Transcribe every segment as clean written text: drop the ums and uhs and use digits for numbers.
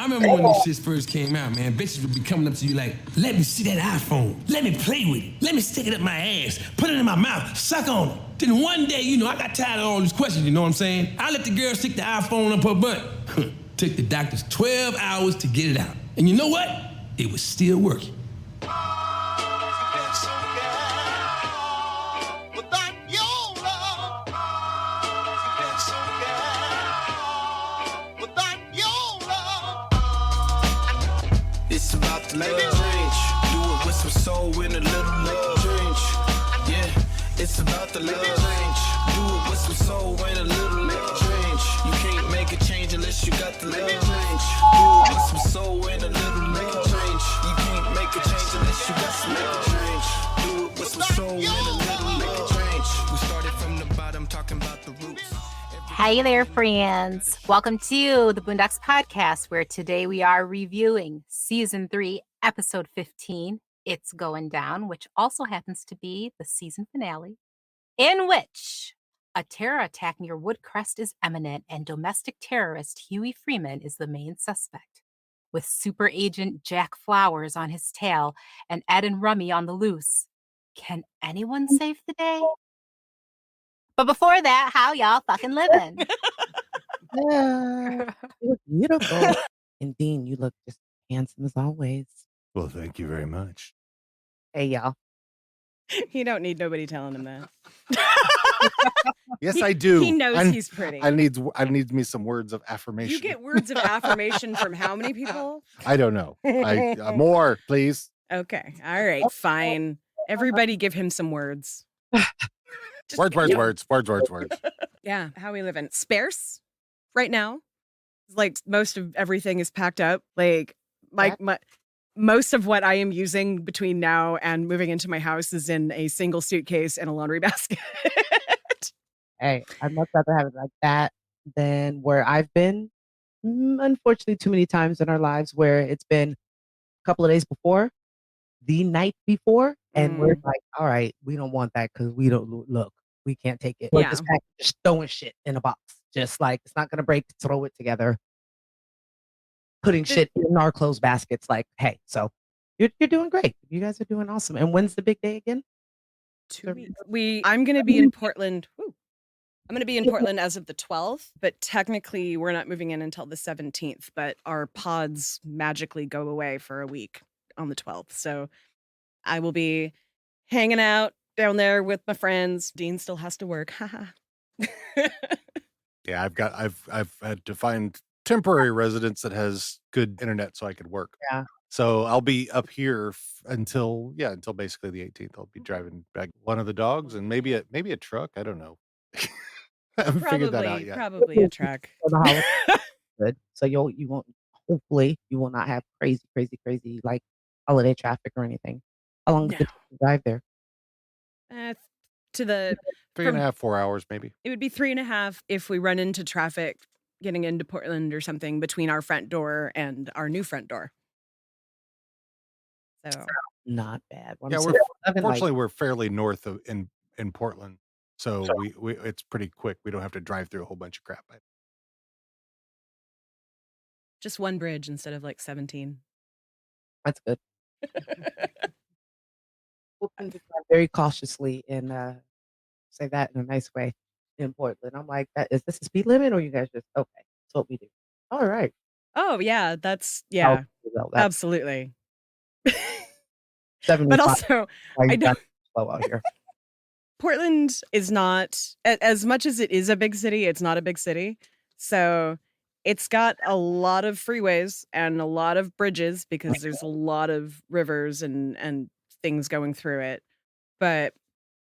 remember when those shits first came out, man. Bitches would be coming up to you like, let me see that iPhone. Let me play with it. Let me stick it up my ass. Put it in my mouth. Suck on it. Then one day, I got tired of all these questions, you know what I'm saying? I let the girl stick the iPhone up her butt. Took the doctors 12 hours to get it out. And you know what? It was still working. It's about the love change. Do it with some soul and a little love change. Yeah, it's about the love change. Do it with some soul and a little love change. You can't make a change unless you got the love change. Do it with some soul and a little love change. You can't make a change unless you got some love change. Do it with some soul and a little love change. We started from the bottom, talking about the roots. Hey there, friends. Welcome to the Boondocks Podcast, where today we are reviewing Season 3, Episode 15, It's Going Down, which also happens to be the season finale, in which a terror attack near Woodcrest is imminent and domestic terrorist Huey Freeman is the main suspect, with Super Agent Jack Flowers on his tail and Ed and Rummy on the loose. Can anyone save the day? But before that, how y'all fucking living? Yeah, you look beautiful. And Dean, you look just handsome as always. Well, thank you very much. Hey, y'all. You don't need nobody telling him that. Yes, I do. He knows he's pretty. I need me some words of affirmation. You get words of affirmation from how many people? I don't know. More, please. Okay. All right. Fine. Everybody give him some words. Words. Yeah. How we living? Sparse right now. Like most of everything is packed up. Like my most of what I am using between now and moving into my house is in a single suitcase and a laundry basket. Hey, I'd much rather have it like that than where I've been. Unfortunately, too many times in our lives where it's been a couple of days before, the night before, and we're like, all right, we don't want that because we don't look. We can't take it. We're just throwing shit in a box. Just like, it's not going to break, throw it together. Putting shit in our clothes baskets like, hey, so you're doing great. You guys are doing awesome. And when's the big day again? 2 weeks. I'm going to be in Portland. I'm going to be in Portland as of the 12th, but technically we're not moving in until the 17th, but our pods magically go away for a week on the 12th. So I will be hanging out down there with my friends. Dean still has to work. Yeah, I've had to find temporary residence that has good internet so I could work. Yeah. So I'll be up here until basically the 18th. I'll be driving back one of the dogs and maybe a truck. I don't know. I haven't figured that out yet. Probably a truck. Good. So you won't. Hopefully, you will not have crazy like holiday traffic or anything. How long does it drive there? To the 3.5, 4 hours maybe. It would be 3.5 if we run into traffic getting into Portland or something between our front door and our new front door. So not bad. Yeah, fortunately we're fairly north of in Portland, so we it's pretty quick. We don't have to drive through a whole bunch of crap. Just one bridge instead of like 17. That's good. We'll drive very cautiously and say that in a nice way in Portland. I'm like, is this a speed limit or you guys just okay? That's what we do. All right. Oh yeah, that's absolutely. But also, I don't slow out here. Portland is not as much as it is a big city. It's not a big city, so it's got a lot of freeways and a lot of bridges because there's a lot of rivers and things going through it. But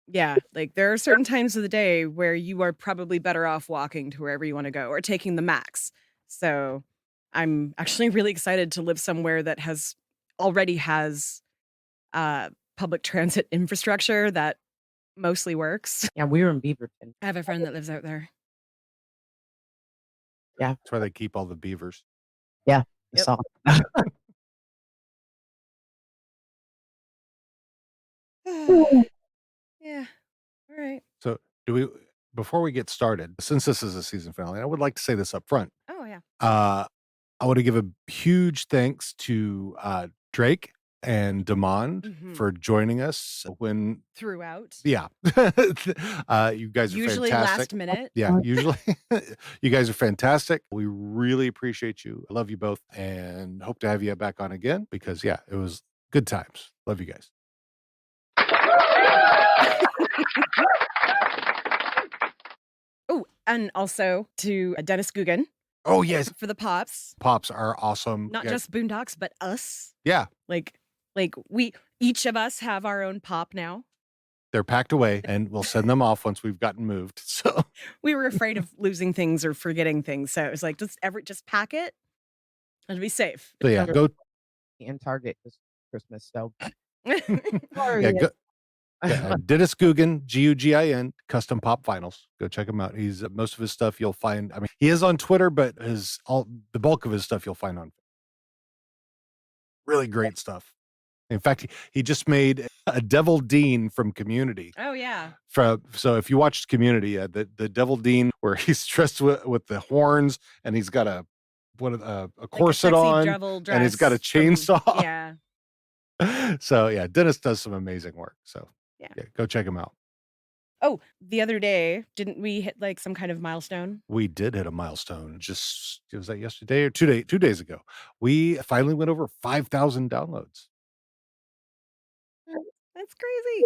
yeah, like there are certain times of the day where you are probably better off walking to wherever you want to go or taking the max. So I'm actually really excited to live somewhere that already has public transit infrastructure that mostly works. Yeah, we were in Beaverton. I have a friend that lives out there. Yeah. That's where they keep all the beavers. Yeah. Yep. Yeah. All right. So before we get started, since this is a season finale, I would like to say this up front. Oh yeah. I want to give a huge thanks to Drake and Demond Mhm. for joining us when Throughout. Yeah. You guys are Usually fantastic. last minute. Yeah, usually. You guys are fantastic. We really appreciate you. I love you both and hope to have you back on again because, yeah, it was good times. Love you guys. Oh, and also to Dennis Gugan Oh, yes. for the pops. Pops are awesome. Not Yeah. just Boondocks, but us. Yeah, Like we each of us have our own pop now. they're packed away and we'll send them off once we've gotten moved. So, We were afraid of losing things or forgetting things, so it was like just pack it and be safe. yeah, go. in Target this Christmas. So Yeah, sorry. go. Yeah, Dennis Gugin, Gugin, Custom Pop Vinyls. Go check him out. He's most of his stuff you'll find. I mean, he is on Twitter, but the bulk of his stuff you'll find on really great stuff. In fact, he just made a Devil Dean from Community. Oh yeah. So if you watched Community, the Devil Dean where he's dressed with the horns and he's got a corset on and he's got a chainsaw. Yeah. So yeah, Dennis does some amazing work. So Yeah. go check him out. Oh, the other day, didn't we hit like some kind of milestone? We did hit a milestone. Was that yesterday or 2 days ago? We finally went over 5,000 downloads. That's crazy.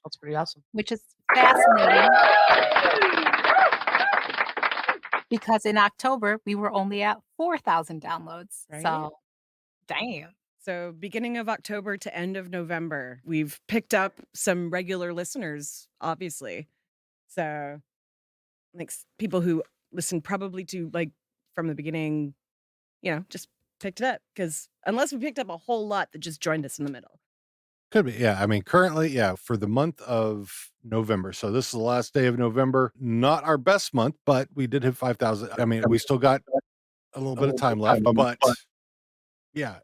That's pretty awesome. Which is fascinating because in October we were only at 4,000 downloads. Right? So, damn. So beginning of October to end of November, we've picked up some regular listeners, obviously. So like people who listened probably to like from the beginning, just picked it up. Because unless we picked up a whole lot that just joined us in the middle. Could be. Yeah. I mean, currently, for the month of November. So this is the last day of November. Not our best month, but we did hit 5,000. I mean, we still got a little bit of time left, but yeah,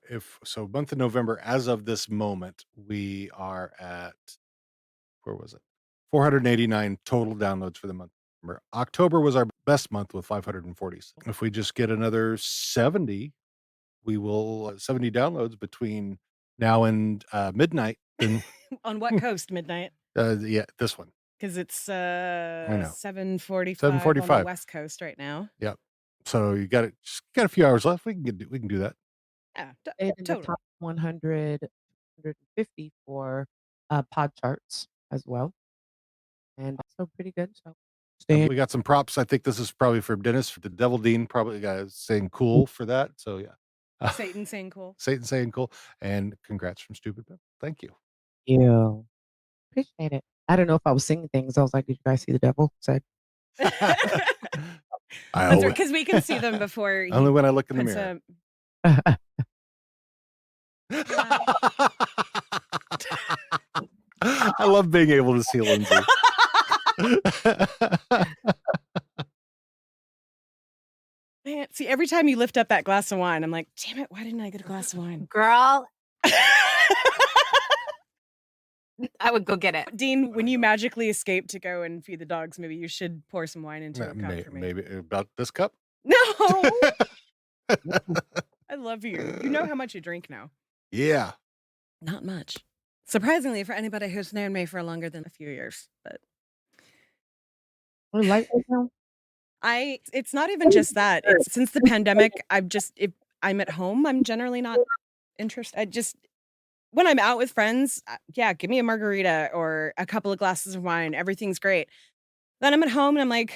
month of November, as of this moment, we are at, where was it? 489 total downloads for the month. Remember, October was our best month with 540. If we just get another 70, we will 70 downloads between now and midnight. Then On what coast, midnight? yeah, this one. Because it's know. 7:45 on the 7:45. West Coast right now. Yep. So you got a few hours left. We can do that. Yeah, In the totally. top 100, 150 for pod charts as well. And also pretty good. So We got some props. I think this is probably from Dennis for the Devil Dean. Probably saying cool for that. So yeah. Satan saying cool. Satan saying cool. And congrats from Stupid Bill. Thank you. you. Appreciate it. I don't know if I was singing things. I was like, did you guys see the devil? So Because we can see them before. Only when I look in the puts mirror. I love being able to see Lindsay. Man, see, every time you lift up that glass of wine, I'm like, damn it, why didn't I get a glass of wine? Girl, I would go get it. Dean, when you magically escape to go and feed the dogs, maybe you should pour some wine into a cup for me. Maybe about this cup. No, I love you. You know how much you drink now. Yeah. Not much. Surprisingly, for anybody who's known me for longer than a few years, but We're lightweight now. it's not even just that. It's since the pandemic, if I'm at home, I'm generally not interested. When I'm out with friends, give me a margarita or a couple of glasses of wine. Everything's great. Then I'm at home and I'm like,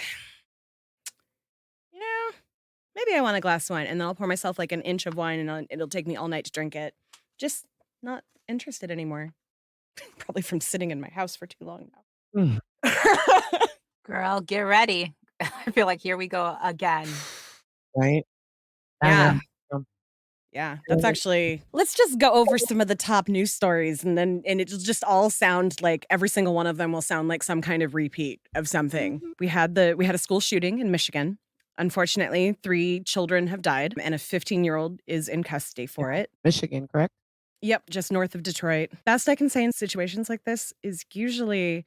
maybe I want a glass of wine. And then I'll pour myself like an inch of wine and it'll take me all night to drink it. Just not interested anymore. Probably from sitting in my house for too long now. Girl, get ready. I feel like here we go again. Right? Yeah. Yeah, that's actually, let's just go over some of the top news stories and it'll just all sound like every single one of them will sound like some kind of repeat of something. We had a school shooting in Michigan. Unfortunately, 3 children have died and a 15-year-old is in custody for it. Michigan, correct? Yep, just north of Detroit. Best I can say in situations like this is usually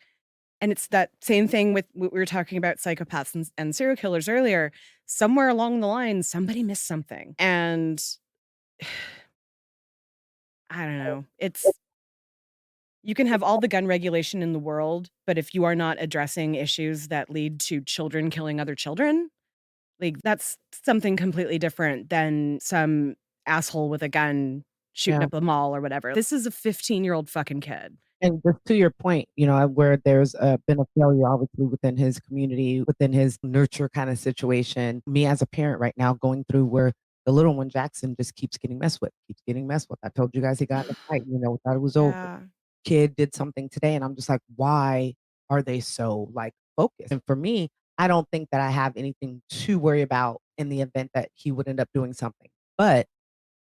And it's that same thing with what we were talking about psychopaths and serial killers earlier. Somewhere along the line, somebody missed something. And I don't know. You can have all the gun regulation in the world, but if you are not addressing issues that lead to children killing other children, like that's something completely different than some asshole with a gun shooting Yeah. up a mall or whatever. This is a 15-year-old fucking kid. And just to your point, where there's been a failure, obviously, within his community, within his nurture kind of situation. Me as a parent right now going through where the little one, Jackson, just keeps getting messed with, keeps getting messed with. I told you guys he got in a fight, thought it was over. Yeah. Kid did something today, and I'm just like, why are they so like focused? And for me, I don't think that I have anything to worry about in the event that he would end up doing something. But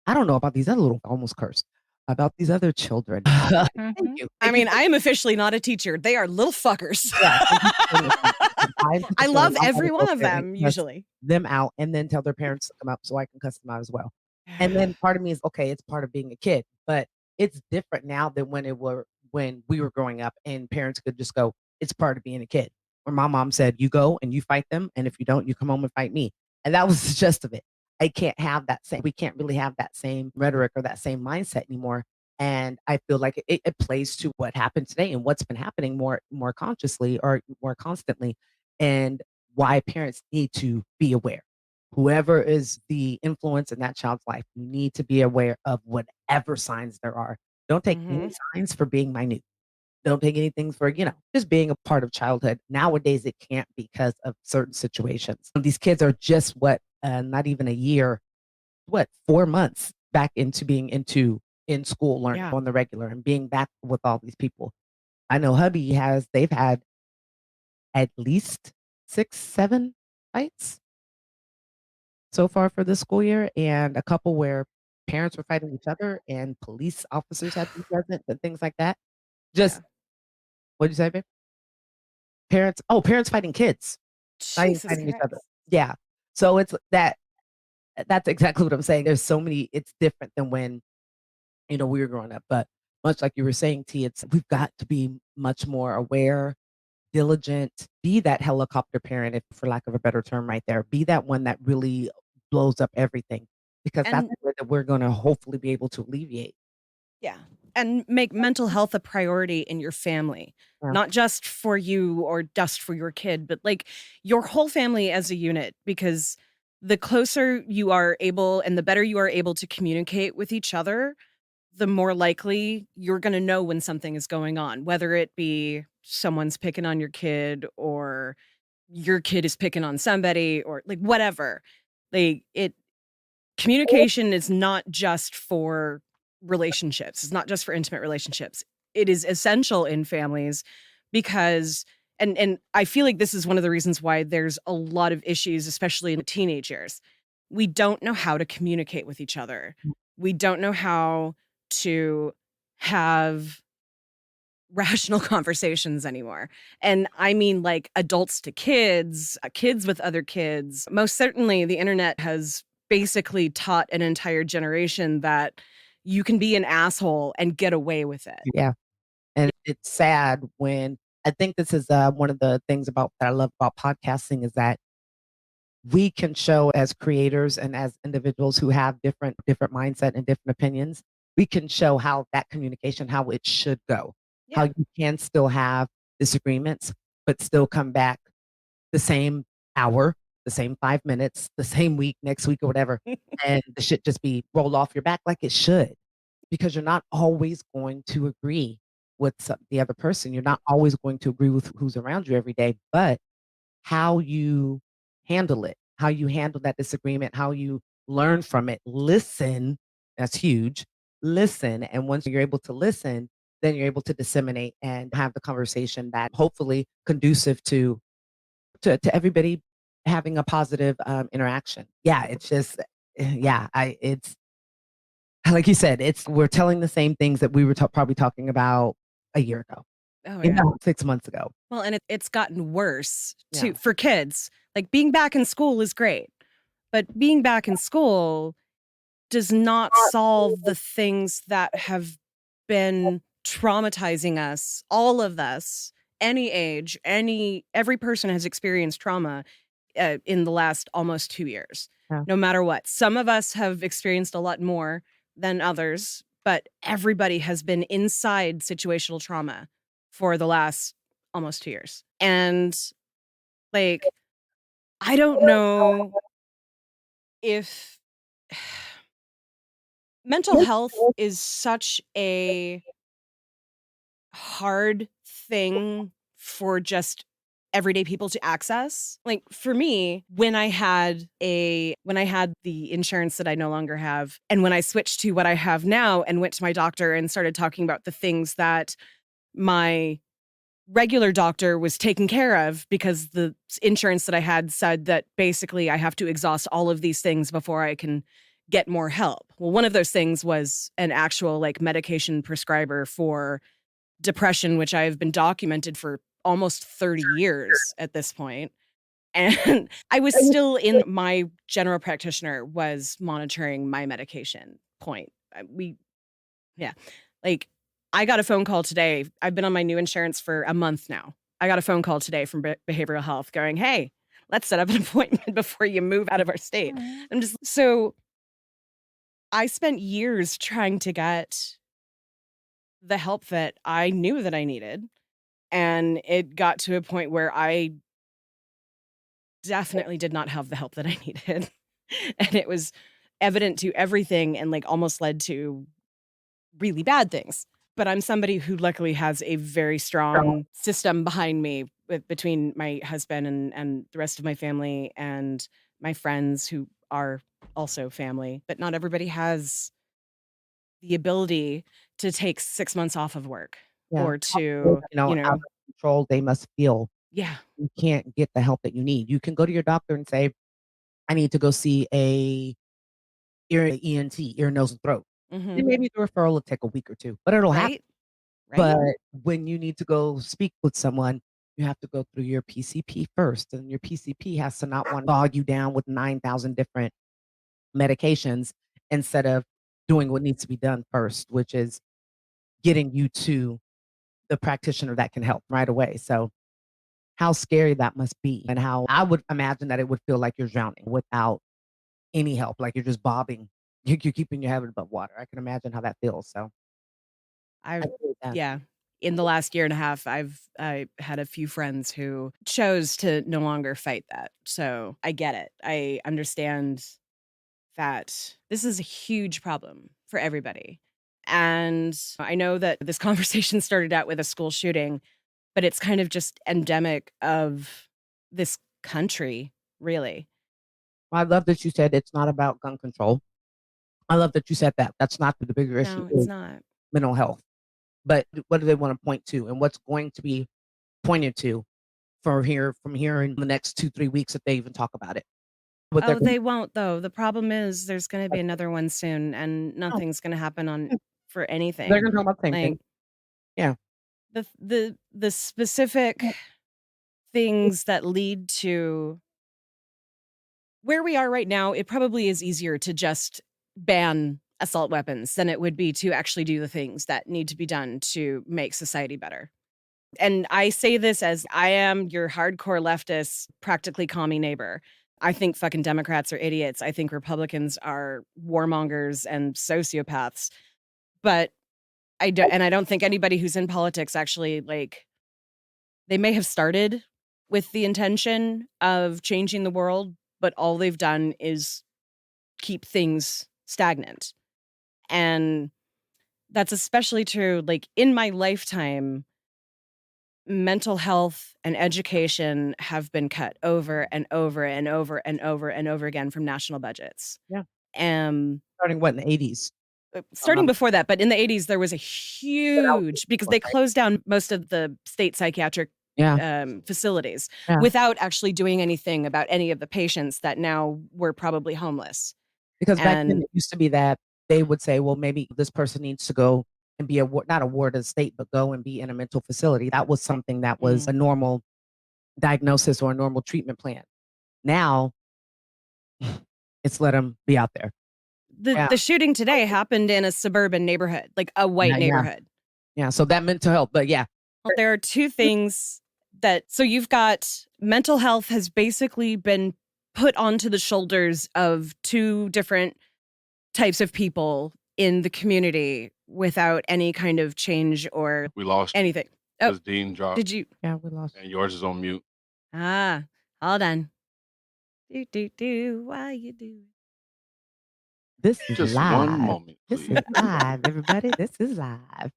I don't know about these other little, almost cursed, about these other children. Mhm. Thank you. I mean, I am officially not a teacher. They are little fuckers. Yeah, thank you so much. I love I'm every gonna one go of there and them, cuss usually. them out and then tell their parents to come out so I can cuss them out as well. And then part of me is okay, it's part of being a kid, but it's different now than when we were growing up and parents could just go, it's part of being a kid. Or my mom said, you go and you fight them, and if you don't, you come home and fight me. And that was the gist of it. I can't have we can't really have that same rhetoric or that same mindset anymore. And I feel like it plays to what happened today and what's been happening more consciously or more constantly, and why parents need to be aware. Whoever is the influence in that child's life, you need to be aware of whatever signs there are. Don't take any signs for being minute. Don't take anything for, just being a part of childhood. Nowadays, it can't because of certain situations. These kids are just not even a year, 4 months back into being in school, learning Yeah. on the regular and being back with all these people. I know they've had at least 6, 7 fights so far for this school year, and a couple where parents were fighting each other and police officers had to be present and things like that. Just what'd you say, babe? Parents fighting kids, not even Jesus fighting each other. Christ. Yeah. So it's that's exactly what I'm saying. There's so many, it's different than when, we were growing up. But much like you were saying, T, we've got to be much more aware, diligent, be that helicopter parent, if for lack of a better term right there, be that one that really blows up everything. Because that's And the way that we're gonna hopefully be able to alleviate. yeah. And make mental health a priority in your family, Yeah. not just for you or just for your kid, but like your whole family as a unit, because the closer you are able and the better you are able to communicate with each other, the more likely you're going to know when something is going on, whether it be someone's picking on your kid or your kid is picking on somebody or like whatever. Communication is not just for relationships. It's not just for intimate relationships. It is essential in families because and I feel like this is one of the reasons why there's a lot of issues, especially in the teenage years. We don't know how to communicate with each other. We don't know how to have rational conversations anymore. And I mean like adults to kids, kids with other kids. Most certainly the internet has basically taught an entire generation that you can be an asshole and get away with it. Yeah. And it's sad when I think this is one of the things that I love about podcasting is that we can show as creators and as individuals who have different mindset and different opinions, we can show how that communication, how it should go, how you can still have disagreements, but still come back the same hour, the same 5 minutes, the same week, next week or whatever, and the shit just be rolled off your back like it should, because you're not always going to agree with the other person. You're not always going to agree with who's around you every day, but how you handle it, how you handle that disagreement, how you learn from it, listen, that's huge. Listen. And once you're able to listen, then you're able to disseminate and have the conversation that hopefully conducive to everybody having a positive interaction. Yeah, it's just, it's like you said, we're telling the same things that we were probably talking about a year ago, Oh yeah. 6 months ago. Well, and it's gotten worse too Yeah. for kids. Like being back in school is great, but being back in school does not solve the things that have been traumatizing us, all of us, any age, every person has experienced trauma in the last almost 2 years, no matter what. Some of us have experienced a lot more than others, but everybody has been inside situational trauma for the last almost 2 years. And like, I don't know if mental health is such a hard thing for just everyday people to access. Like for me, when I had the insurance that I no longer have, and when I switched to what I have now and went to my doctor and started talking about the things that my regular doctor was taking care of, because the insurance that I had said that basically I have to exhaust all of these things before I can get more help. Well, one of those things was an actual like medication prescriber for depression, which I've been documented for almost 30 years at this point. And I was still in my general practitioner was monitoring my medication point. Like I got a phone call today. I've been on my new insurance for a month now. I got a phone call today from behavioral health going, hey, let's set up an appointment before you move out of our state. So I spent years trying to get the help that I knew that I needed. And it got to a point where I definitely did not have the help that I needed. And it was evident to everything and like almost led to really bad things. But I'm somebody who luckily has a very strong system behind me between my husband and the rest of my family and my friends who are also family. But not everybody has the ability to take 6 months off of work or to, out of control they must feel. Yeah. You can't get the help that you need. You can go to your doctor and say, I need to go see a ENT, ear, nose, and throat. And maybe the referral will take a week or two, but it'll happen. Right. But when you need to go speak with someone, you have to go through your PCP first. And your PCP has to not want to bog you down with 9,000 different medications instead of doing what needs to be done first, which is getting you to the practitioner that can help right away. So how scary that must be, and how I would imagine that it would feel like you're drowning without any help, like you're just bobbing. You're keeping your head above water. I can imagine how that feels. So in the last year and a half, I had a few friends who chose to no longer fight that. So I get it. I understand that this is a huge problem for everybody. And I know that this conversation started out with a school shooting, but it's kind of just endemic of this country, really. I love that you said it's not about gun control. I love that you said that. That's not the bigger issue. No, it's not. Mental health. But what do they want to point to, and what's going to be pointed to from here in the next 2-3 weeks if they even talk about it? They won't though. The problem is there's going to be another one soon, and nothing's going to happen for anything. They're going to talk about the same thing. Yeah. The specific things that lead to where we are right now, it probably is easier to just ban assault weapons than it would be to actually do the things that need to be done to make society better. And I say this as I am your hardcore leftist, practically commie neighbor. I think fucking Democrats are idiots. I think Republicans are warmongers and sociopaths. But I don't think anybody who's in politics actually, like, they may have started with the intention of changing the world, but all they've done is keep things stagnant. And that's especially true, like, in my lifetime, mental health and education have been cut over and over and over and over and over again from national budgets. Yeah. Starting what, in the 80s? Starting before that, but in the 80s, there was a huge, because they closed down most of the state psychiatric facilities without actually doing anything about any of the patients that now were probably homeless. Because back then it used to be that they would say, well, maybe this person needs to go and be not a ward of the state, but go and be in a mental facility. That was something that was a normal diagnosis or a normal treatment plan. Now, it's let them be out there. The shooting today happened in a suburban neighborhood, like a white neighborhood. Yeah, so that mental health, but Well, there are two things so you've got mental health has basically been put onto the shoulders of two different types of people in the community without any kind of change or We lost anything. because Dean dropped, Did you? Yeah, we lost. and yours is on mute. Hold on. Why you do? This is Just live. one moment, This please. is live, everybody. This is live.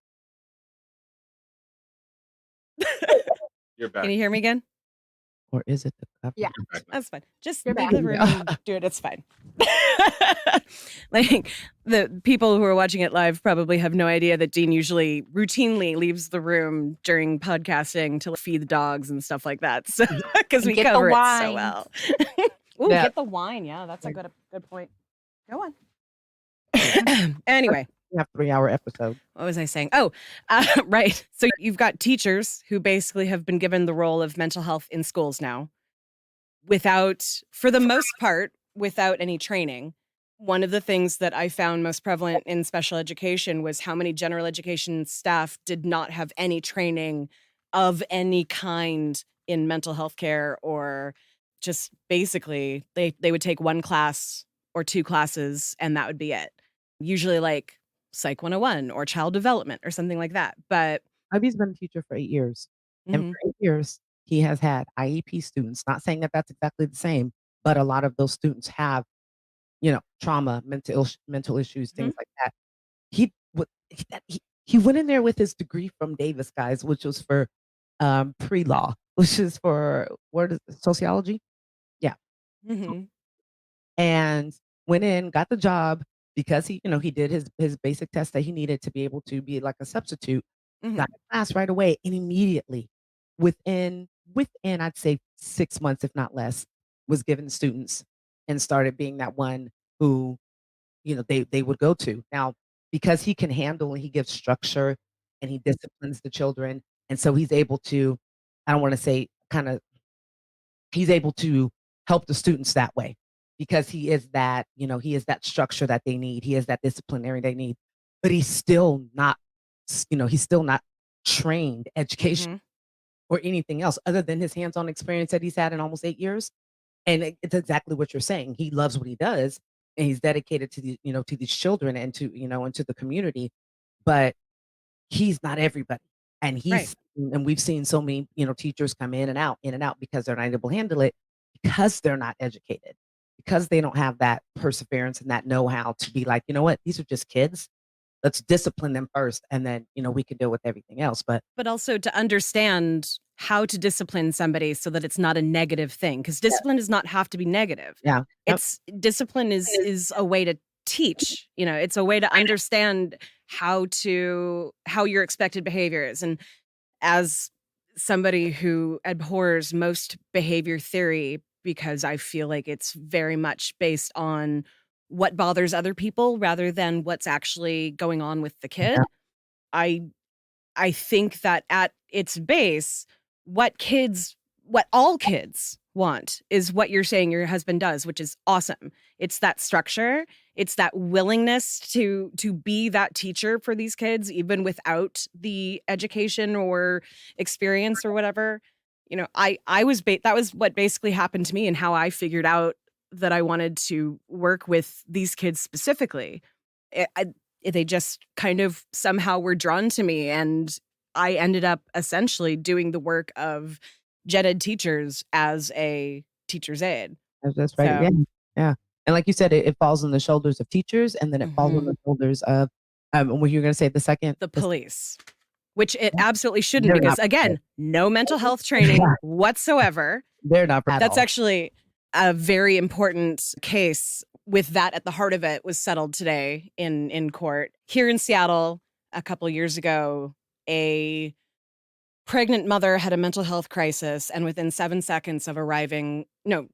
You're back. Can you hear me again? Or is it the cover? Yeah. You're back now. That's fine. Just You're leave back. the room and do it. It's fine. Like the people who are watching it live probably have no idea that Dean usually routinely leaves the room during podcasting to feed the dogs and stuff like that. So because we Get the cover it so wine. well. Ooh, Yeah. get the wine. Yeah, that's a good point. Go on. Anyway. We have 3-hour episode. What was I saying? Oh, right. So you've got teachers who basically have been given the role of mental health in schools now for the most part, without any training. One of the things that I found most prevalent in special education was how many general education staff did not have any training of any kind in mental health care, or just basically they would take one class or two classes and that would be it. Usually like Psych 101 or child development or something like that. But Ivy's been a teacher for 8 years. And mhm, for 8 years, he has had IEP students. Not saying that that's exactly the same, but a lot of those students have, trauma, mental issues, things like that. He would he went in there with his degree from Davis, guys, which was for pre-law, which is for sociology. Yeah. mhm, And went in, got the job because he did his basic test that he needed to be able to be like a substitute. mhm. Got in class right away, and immediately within I'd say 6 months, if not less, was given students and started being that one who they would go to. Now, because he can handle and he gives structure and he disciplines the children, and so he's able to, I don't want to say kind of, he's able to help the students that way because he is that structure that they need. He is that disciplinary they need, but he's still not trained education Mhm. or anything else other than his hands-on experience that he's had in almost 8 years. And it's exactly what you're saying. He loves what he does and he's dedicated to to these children and to the community, but he's not everybody. And Right. we've seen so many, teachers come in and out because they're not able to handle it, because they're not educated, because they don't have that perseverance and that know-how to be like, you know what, these are just kids. Let's discipline them first, and then we can deal with everything else. But Also to understand how to discipline somebody so that it's not a negative thing, because discipline does not have to be negative. yeah, yep, Discipline is a way to teach. It's a way to understand how your expected behavior is. And as somebody who abhors most behavior theory, because I feel like it's very much based on what bothers other people rather than what's actually going on with the kid. yeah, I think that at its base, what all kids want is what you're saying your husband does, which is awesome. It's that structure. It's that willingness to be that teacher for these kids, even without the education or experience or whatever. That was what basically happened to me and how I figured out that I wanted to work with these kids specifically. They just kind of somehow were drawn to me, and I ended up essentially doing the work of gen ed teachers as a teacher's aide. that's right. So- Yeah, yeah. And like you said, it falls on the shoulders of teachers, and then it falls on Mhm. the shoulders of what you're going to say the second. The police, which it absolutely shouldn't, They're because not again, no mental health training whatsoever. They're not. At That's all. actually a very important case with that at the heart of it. Was settled today in court here in Seattle. A couple years ago, a pregnant mother had a mental health crisis, and within 7 seconds of arriving, no,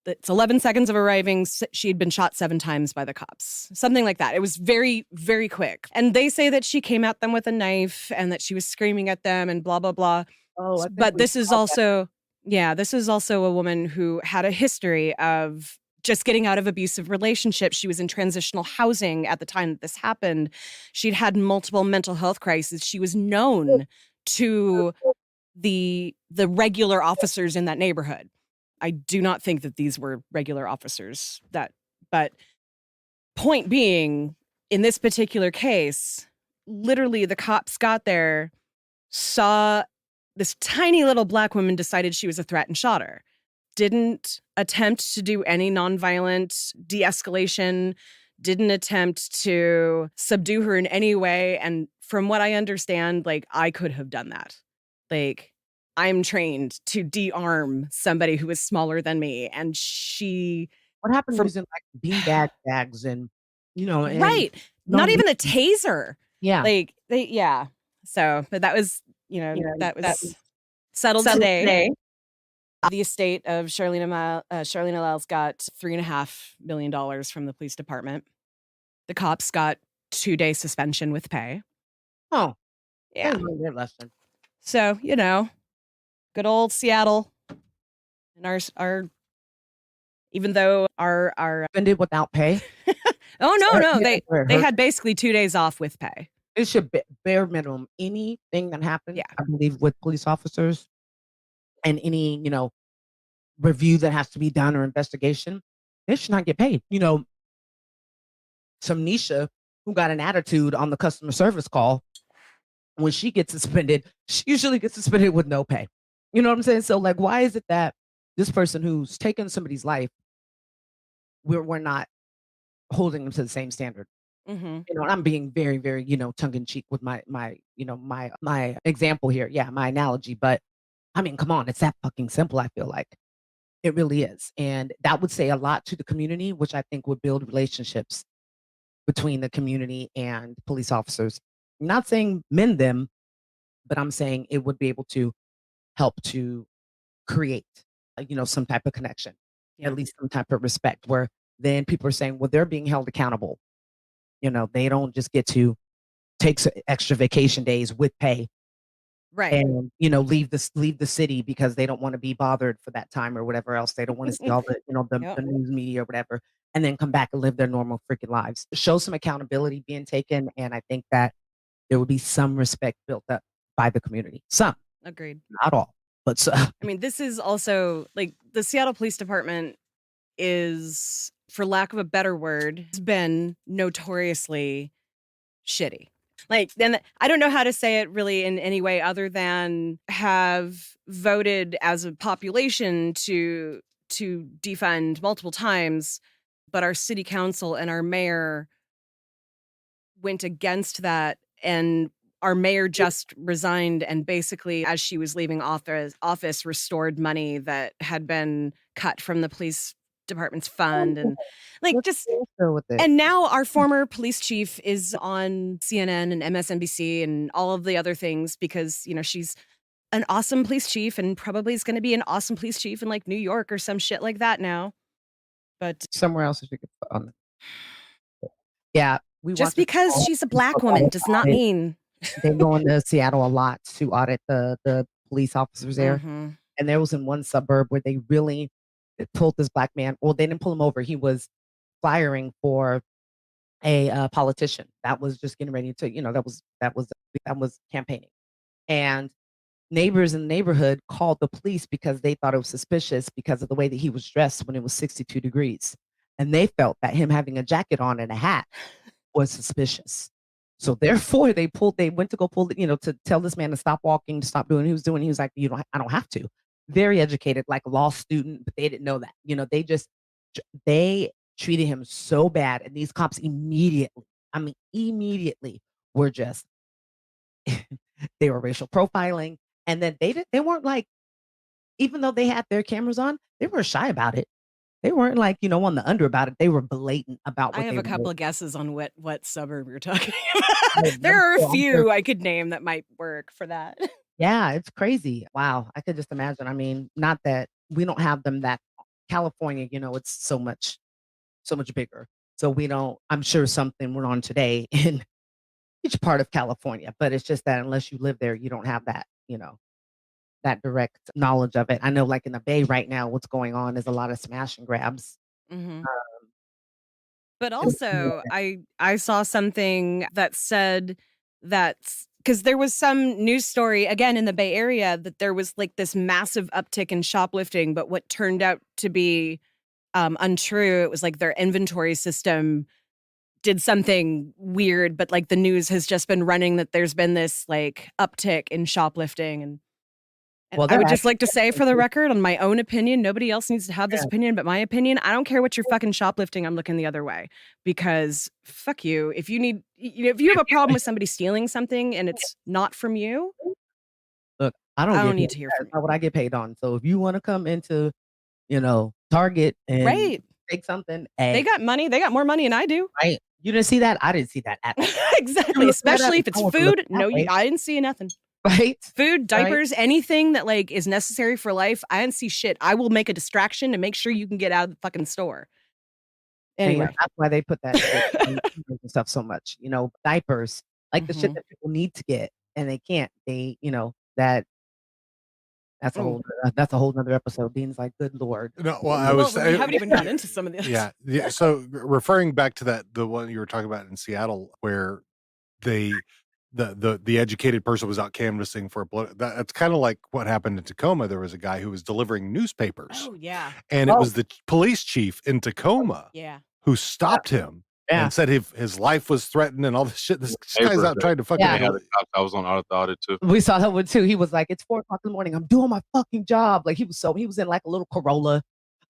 it's 11 seconds of arriving, she had been shot 7 times by the cops. Something like that. It was very, very quick. And they say that she came at them with a knife and that she was screaming at them and blah, blah, blah. Oh, I think But we this is saw that. also, this is also a woman who had a history of just getting out of abusive relationships. She was in transitional housing at the time that this happened. She'd had multiple mental health crises. She was known to the regular officers in that neighborhood. I do not think that these were regular officers but point being, in this particular case, literally the cops got there, saw this tiny little black woman, decided she was a threat and shot her. Didn't attempt to do any nonviolent de-escalation, didn't attempt to subdue her in any way. And from what I understand, like, I could have done that. Like, I'm trained to de-arm somebody who is smaller than me. And she... What happened using like beanbag bags and, and right. Not even a taser. Yeah. Like, yeah. So, but that was, that was settled today. The estate of Charlene Lyles got $3.5 million from the police department. The cops got 2-day suspension with pay. Oh, yeah. Lesson. So, good old Seattle. And our even though our suspended without pay. Oh no, they had basically 2 days off with pay. It should be bare minimum. Anything that happens, I believe, with police officers and any, review that has to be done or investigation, they should not get paid. Some Nisha who got an attitude on the customer service call, when she gets suspended, she usually gets suspended with no pay. You know what I'm saying? So, like, why is it that this person who's taken somebody's life, we're not holding them to the same standard? Mm-hmm. And I'm being very, very, tongue in cheek with my example here. Yeah, my analogy. But I mean, come on, it's that fucking simple. I feel like it really is. And that would say a lot to the community, which I think would build relationships between the community and police officers. I'm not saying mend them, but I'm saying it would be able to help to create, some type of connection, at least some type of respect, where then people are saying, well, they're being held accountable. They don't just get to take extra vacation days with pay, right? And leave the city because they don't want to be bothered for that time or whatever else. They don't want to see all the the news media or whatever, and then come back and live their normal freaking lives. Show some accountability being taken, and I think that there would be some respect built up by the community. Some, agreed, not all, but so. I mean, this is also like the Seattle Police Department is, for lack of a better word, has been notoriously shitty. Like, then I don't know how to say it really in any way other than have voted as a population to defund multiple times, but our city council and our mayor went against that, and our mayor just resigned, and basically, as she was leaving office, restored money that had been cut from the police department's fund, and like just and now our former police chief is on CNN and MSNBC and all of the other things because she's an awesome police chief and probably is going to be an awesome police chief in like New York or some shit like that now. But somewhere else, if you could put on. Yeah, just because she's a black woman does not mean they go into Seattle a lot to audit the police officers there. Mm-hmm. And there was in one suburb where they really pulled this black man. Well, they didn't pull him over. He was firing for a politician that was just getting ready to, that was campaigning. And neighbors in the neighborhood called the police because they thought it was suspicious because of the way that he was dressed when it was 62 degrees. And they felt that him having a jacket on and a hat was suspicious. So therefore they went to go pull, to tell this man to stop walking, to stop doing what he was doing. He was like, I don't have to. Very educated, like a law student, but they didn't know that. They treated him so bad. And these cops immediately were just, they were racial profiling. And then they weren't like, even though they had their cameras on, they were shy about it. They weren't like, on the under about it. They were blatant about what I have they a couple were. of guesses on what suburb you're talking about. There are a few I could name that might work for that. Yeah, it's crazy. Wow. I could just imagine. I mean, not that we don't have them that California, it's so much bigger. So we don't, I'm sure something went on today in each part of California, but it's just that unless you live there, you don't have that, that direct knowledge of it. I know like in the Bay right now, what's going on is a lot of smash and grabs. Mm-hmm. But also I saw something that said that because there was some news story again in the Bay Area that there was like this massive uptick in shoplifting, but what turned out to be untrue. It was like their inventory system did something weird, but like the news has just been running that there's been this like uptick in shoplifting. And Well, I would they're just like to say, for the record, on my own opinion, nobody else needs to have this Yeah. opinion, but my opinion, I don't care what you're fucking shoplifting. I'm looking the other way because fuck you. If you need, if you have a problem with somebody stealing something and it's not from you, Look, I I don't don't get need paid. to hear That's from you. not what I get paid on. So if you want to come into, Target and Right. take something, They hey, got money. They got more money than I do. right? You didn't see that? I didn't see that at all. Exactly. look that up, Especially if it's I want to look food. it No, that way. I didn't see nothing. Right? Food, diapers, anything that like is necessary for life. I didn't see shit. I will make a distraction to make sure you can get out of the fucking store. And Anyway. that's why they put that shit in and stuff so much. Diapers, like the shit Mhm. that people need to get and they can't. That's a Oh. that's a whole nother episode. Dean's like, good Lord. No, well, I was we haven't even gotten into some of this. yeah. So referring back to the one you were talking about in Seattle, where the educated person was out canvassing for that's kind of like what happened in Tacoma. There was a guy who was delivering newspapers, Oh yeah. and it Oh. was the police chief in Tacoma Yeah. who stopped him Yeah. and said his life was threatened and all this shit. This Papers guy's out that- trying to fucking. Yeah. They had the cops. I was on the audit too. We saw that one too. He was like, it's 4:00 in the morning. I'm doing my fucking job. Like he was in like a little Corolla.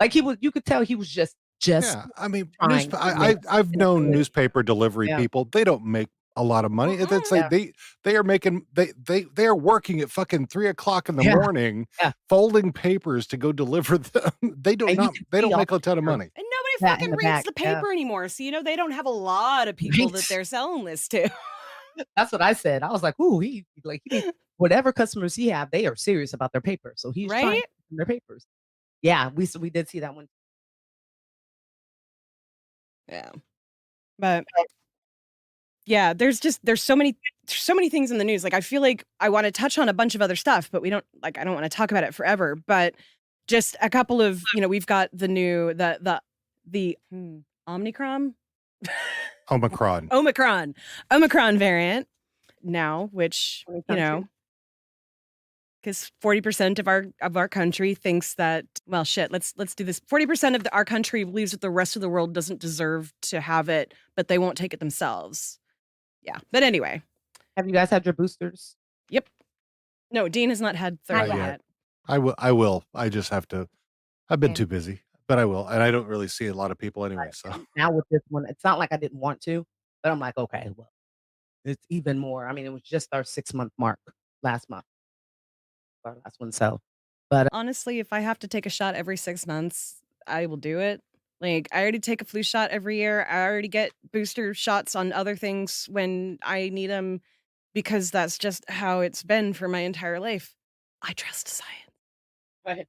Like you could tell he was just Yeah, I mean, trying to I've make known it. newspaper delivery Yeah. people. They don't make a lot of money. It's like they are making they are working at fucking 3:00 in the Yeah. morning, Yeah. folding papers to go deliver them. They And you don't can they see don't all make a the ton of papers. money. And nobody That in fucking the reads back, the yeah. paper anymore. So they don't have a lot of people that Right. they're selling this to. That's what I said. I was like, ooh, he whatever customers he have, they are serious about their paper. So he's trying to Right? get them their papers. Yeah, we did see that one. Yeah. But yeah, there's so many things in the news. Like I feel like I want to touch on a bunch of other stuff, but I don't want to talk about it forever. But just a couple of, we've got the new the Omicron Omicron variant now, which, because 40% of our country thinks that, well, shit, let's do this. 40% of our country believes that the rest of the world doesn't deserve to have it, but they won't take it themselves. Yeah. But anyway. Have you guys had your boosters? Yep. No, Dean has not had third Not yet. yet. I will. I just have to. I've been Okay. too busy, but I will. And I don't really see a lot of people anyway. So Now with this one, it's not like I didn't want to, but I'm like, okay, well, it's even more. I mean, it was just our 6-month mark last month. Our last one. So, but Honestly, if I have to take a shot every 6 months, I will do it. Like, I already take a flu shot every year. I already get booster shots on other things when I need them because that's just how it's been for my entire life. I trust science.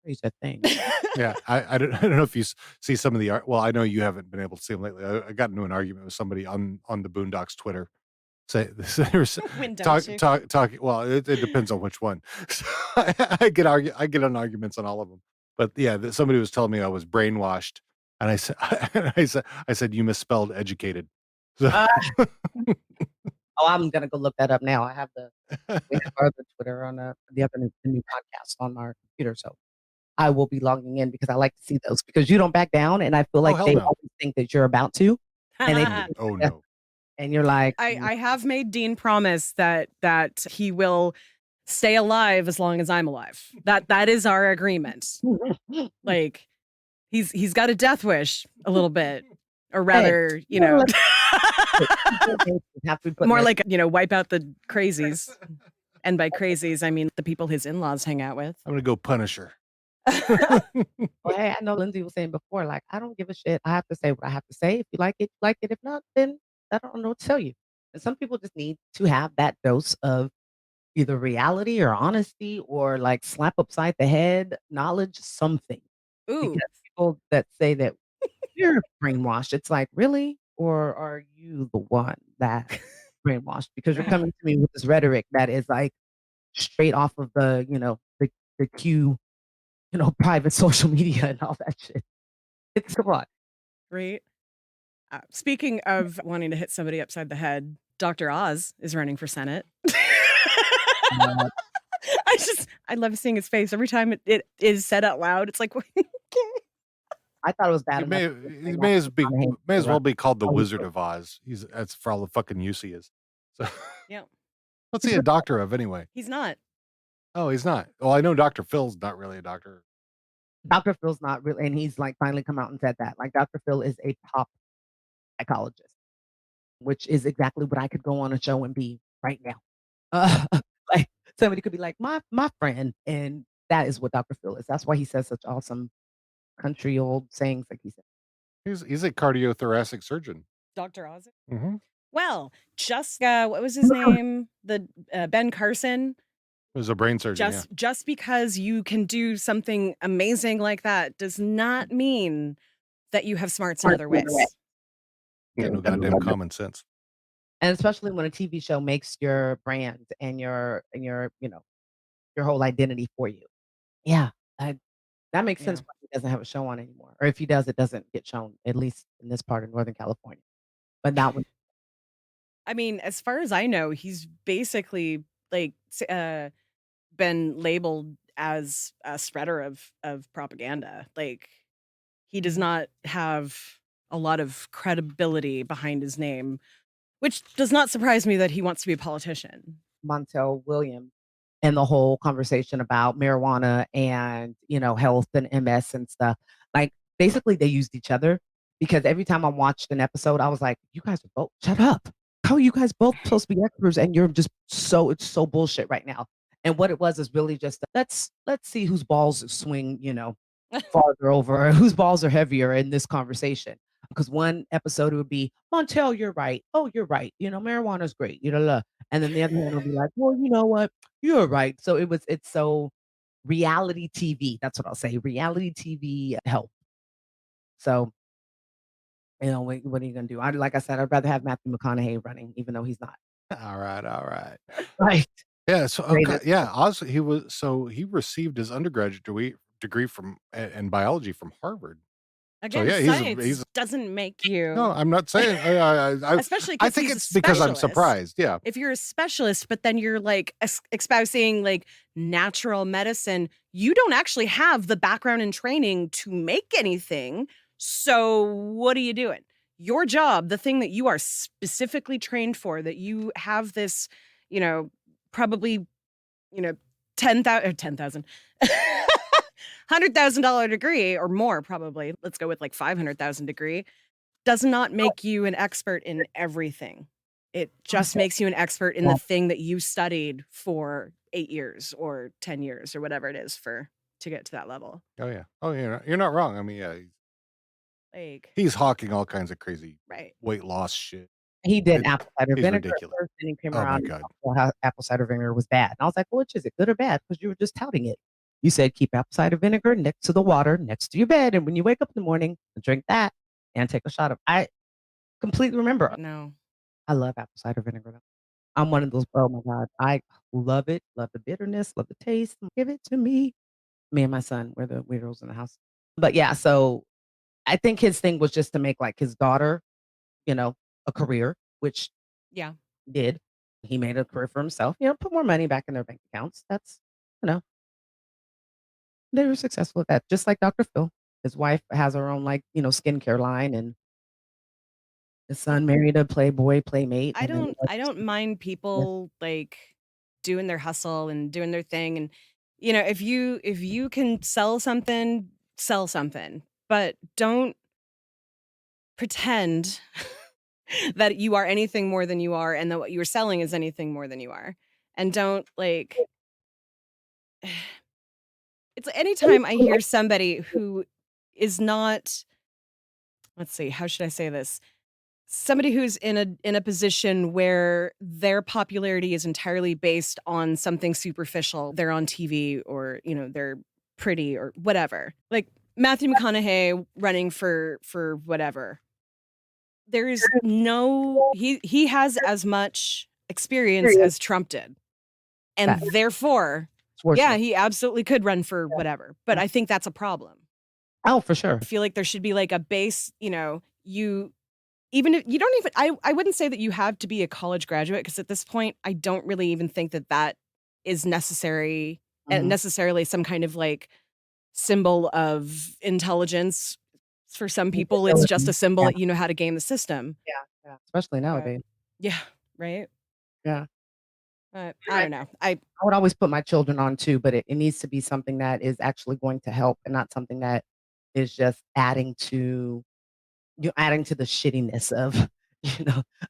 here's the thing. yeah, I don't know if you see some of the art. Well, I know you haven't been able to see them lately. I got into an argument with somebody on the Boondocks Twitter. Say When don't you? talk. Well, it depends on which one. So I get on arguments on all of them. But yeah, somebody was telling me I was brainwashed, and I said you misspelled educated. So, Oh, I'm gonna go look that up now. I have we have our other Twitter on the new podcast on our computer, so I will be logging in because I like to see those because you don't back down, and I feel like hell they no. always think that you're about to, and they oh no. and you're like, I have made Dean promise that he will stay alive as long as I'm alive. That is our agreement. Like he's got a death wish a little bit, or rather, have to put more that- like wipe out the crazies. And by crazies, I mean the people his in-laws hang out with. I'm gonna go punish her. Well, hey, I know Lindsay was saying before, like, I don't give a shit. I have to say what I have to say. If you like it, you like it. If not, then I don't know what to tell you. And some people just need to have that dose of either reality or honesty or like slap upside the head knowledge, something. Ooh, Because people that say that you're brainwashed, it's like, really? Or are you the one that brainwashed? Because you're coming to me with this rhetoric that is like straight off of the, the Q, private social media and all that shit. It's a lot. great. Speaking of wanting to hit somebody upside the head, Dr. Oz is running for Senate. Uh, I love seeing his face every time it is said out loud. It's like, okay. I thought it was bad He enough. may as well be called the Wizard of Oz. That's for all the fucking use he is. So Yeah. what's he a doctor of anyway? He's not. Oh, he's not. Well, I know Dr. Phil's not really a doctor. Dr. Phil's not really, and he's like finally come out and said that. Like Dr. Phil is a top psychologist, which is exactly what I could go on a show and be right now. Uh, like somebody could be like my friend, and that is what Dr. Phil is. That's why he says such awesome country old sayings, like he said. He's a cardiothoracic surgeon. Dr. Oz. Mm-hmm. Well, just what was his name? The Ben Carson. It was a brain surgeon. Just because you can do something amazing like that does not mean that you have smarts in other ways. Yeah, no goddamn common sense. And especially when a TV show makes your brand and your your whole identity for you. Yeah, that makes sense why he doesn't have a show on anymore. Or if he does, it doesn't get shown, at least in this part of Northern California. But not when I mean, as far as I know, he's basically like been labeled as a spreader of propaganda. Like he does not have a lot of credibility behind his name, which does not surprise me that he wants to be a politician. Montel Williams and the whole conversation about marijuana and, health and MS and stuff. Like basically they used each other because every time I watched an episode, I was like, you guys are both shut up. How are you guys both supposed to be experts and you're just it's so bullshit right now. And what it was is really just let's see whose balls swing, farther over, or whose balls are heavier in this conversation. Because one episode it would be, Montel, you're right. Oh, you're right. Marijuana is great. And then the other one will be like, well, you know what? You're right. So it's so reality TV. That's what I'll say. Reality TV help. So, what are you going to do? Like I said, I'd rather have Matthew McConaughey running, even though he's not. All right. Right. Yeah. So Oz, he received his undergraduate degree from in biology from Harvard. Again, so, science doesn't make you. No, I'm not saying. Especially, I think it's because I'm surprised. Yeah. If you're a specialist, but then you're like espousing like natural medicine, you don't actually have the background and training to make anything. So what are you doing? Your job, the thing that you are specifically trained for, that you have this, probably, $10,000. $100,000 degree or more, probably. Let's go with like 500,000 degree. Does not make you an expert in everything. It just makes you an expert in the thing that you studied for 8 years or 10 years or whatever it is to get to that level. Oh yeah. Oh yeah. You're not wrong. I mean, yeah. Like he's hawking all kinds of crazy right weight loss shit. He did apple cider vinegar ridiculous. first, and he came Oh, around my God. and how apple cider vinegar was bad. And I was like, well, which is it, good or bad? Because you were just touting it. You said keep apple cider vinegar next to the water, next to your bed. And when you wake up in the morning, drink that and take a shot of. I completely remember. No. I love apple cider vinegar. I'm one of those, oh my God. I love it. Love the bitterness, love the taste. Give it to me. Me and my son, we're the weirdos in the house. But yeah, so I think his thing was just to make like his daughter, a career, which Yeah. did. He made a career for himself, put more money back in their bank accounts. That's, they were successful at that. Just like Dr. Phil. His wife has her own skincare line, and his son married a Playboy playmate. I don't mind people like doing their hustle and doing their thing. And if you can sell something, but don't pretend that you are anything more than you are and that what you're selling is anything more than you are. And don't it's anytime I hear somebody who is not, let's see, how should I say this? Somebody who's in a position where their popularity is entirely based on something superficial. They're on TV or, they're pretty or whatever. Like Matthew McConaughey running for whatever. There is he has as much experience as Trump did. And therefore, yeah, he absolutely could run for whatever. But I think that's a problem. Oh, for sure. I feel like there should be like a base, you even if you don't even, I wouldn't say that you have to be a college graduate, because at this point, I don't really even think that is necessary, necessarily some kind of like symbol of intelligence. For some people, it's just a symbol that you know how to game the system. Yeah. Especially nowadays. Yeah, right? Yeah. I don't know. I would always put my children on too, but it needs to be something that is actually going to help and not something that is just adding to the shittiness of,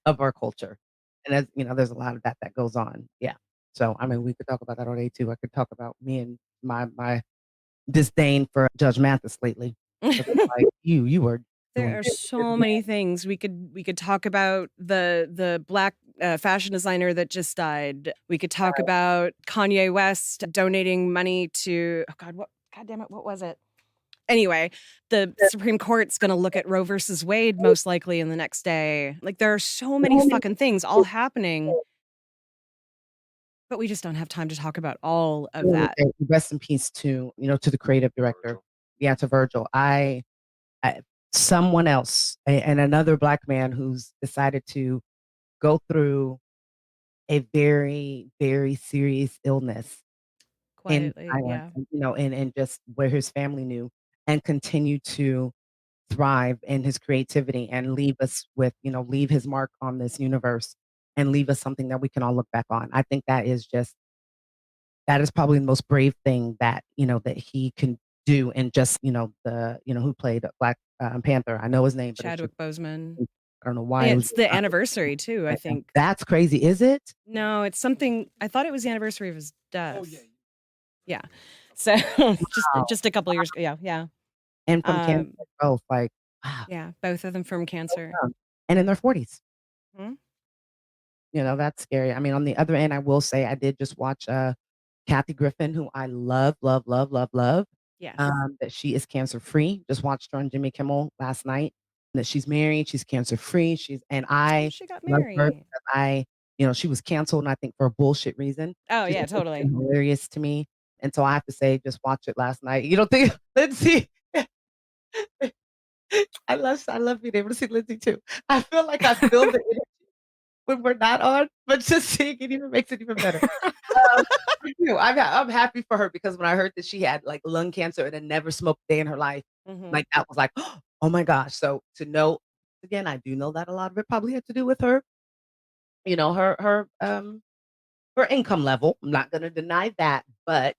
of our culture. And as there's a lot of that goes on. Yeah. So, I mean, we could talk about that all day too. I could talk about me and my disdain for Judge Mathis lately. Like, you were There are so many things we could talk about. The black fashion designer that just died. We could talk about Kanye West donating money to God damn it, what was it? Anyway, the Supreme Court's going to look at Roe versus Wade most likely in the next day. Like, there are so many fucking things all happening, but we just don't have time to talk about all of that. Rest in peace to the creative director. Yeah, to Virgil. I someone else and another black man who's decided to go through a very, very serious illness Quietly, in silence, and just where his family knew, and continue to thrive in his creativity and leave us with, leave his mark on this universe and leave us something that we can all look back on. I think that is probably the most brave thing that, that he can do. And just, who played Black Panther. I know his name. Chadwick Boseman. I don't know why. It's the anniversary too, I think. That's crazy. Is it? No, it's something. I thought it was the anniversary of his death. Oh, yeah. Yeah. So just a couple years ago. Yeah. And from cancer, both. Like, wow. Yeah, both of them from cancer. And in their 40s. Hmm? That's scary. I mean, on the other end, I will say I did just watch Kathy Griffin, who I love. Yes. That she is cancer free. Just watched her on Jimmy Kimmel last night. That she's married, she's cancer free. She got married. She was canceled, and I think for a bullshit reason. Oh yeah, totally hilarious to me. And so I have to say, just watch it last night. You don't think Lindsay? I love being able to see Lindsay too. I feel like I feel the energy when we're not on, but just seeing it even makes it even better. I'm happy for her, because when I heard that she had like lung cancer and had never smoked a day in her life, like that was like, oh my gosh. So to know, again, I do know that a lot of it probably had to do with her, her income level. I'm not going to deny that, but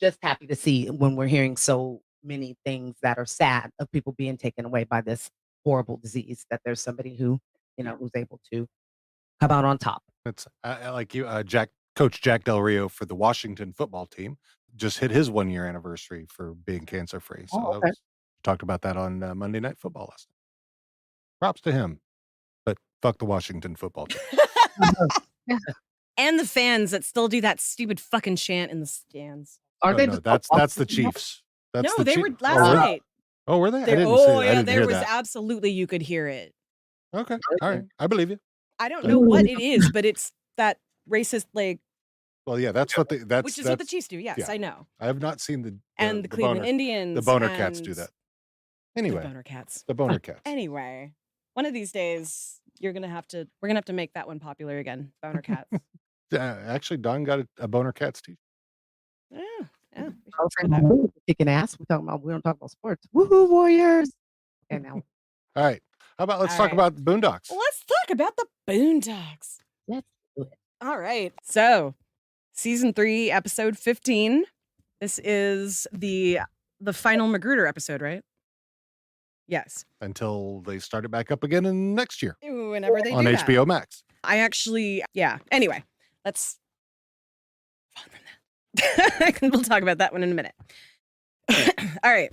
just happy to see when we're hearing so many things that are sad of people being taken away by this horrible disease, that there's somebody who, who's able to come out on top. It's like you, Coach Jack Del Rio for the Washington football team just hit his 1-year anniversary for being cancer free. So talked about that on Monday Night Football last night. Props to him, but fuck the Washington football team. And the fans that still do that stupid fucking chant in the stands. That's the Chiefs. They were last night. Oh, were they? I didn't see that. Yeah, there was absolutely, you could hear it. Okay, all right, I believe you. I don't know what it is, but it's that racist, like. Well, yeah, that's what which is what the Chiefs do. Yes, yeah. I know. I have not seen the Cleveland Indians. The Boner Cats do that. Anyway, the Boner Cats. The Boner Cats. Anyway, one of these days we're gonna have to make that one popular again. Boner Cats. Actually, Don got a Boner Cats t-shirt. Yeah. Kicking ass. We don't talk about sports. Woohoo, Warriors! Okay, now. All right. How about let's talk about the Boondocks? Let's talk about the Boondocks. Let's do it. All right. So, season 3, episode 15. This is the final Magruder episode, right? Yes. Until they start it back up again in next year. Whenever they on do HBO Max. I actually, yeah. Anyway, let's. We'll talk about that one in a minute. All right.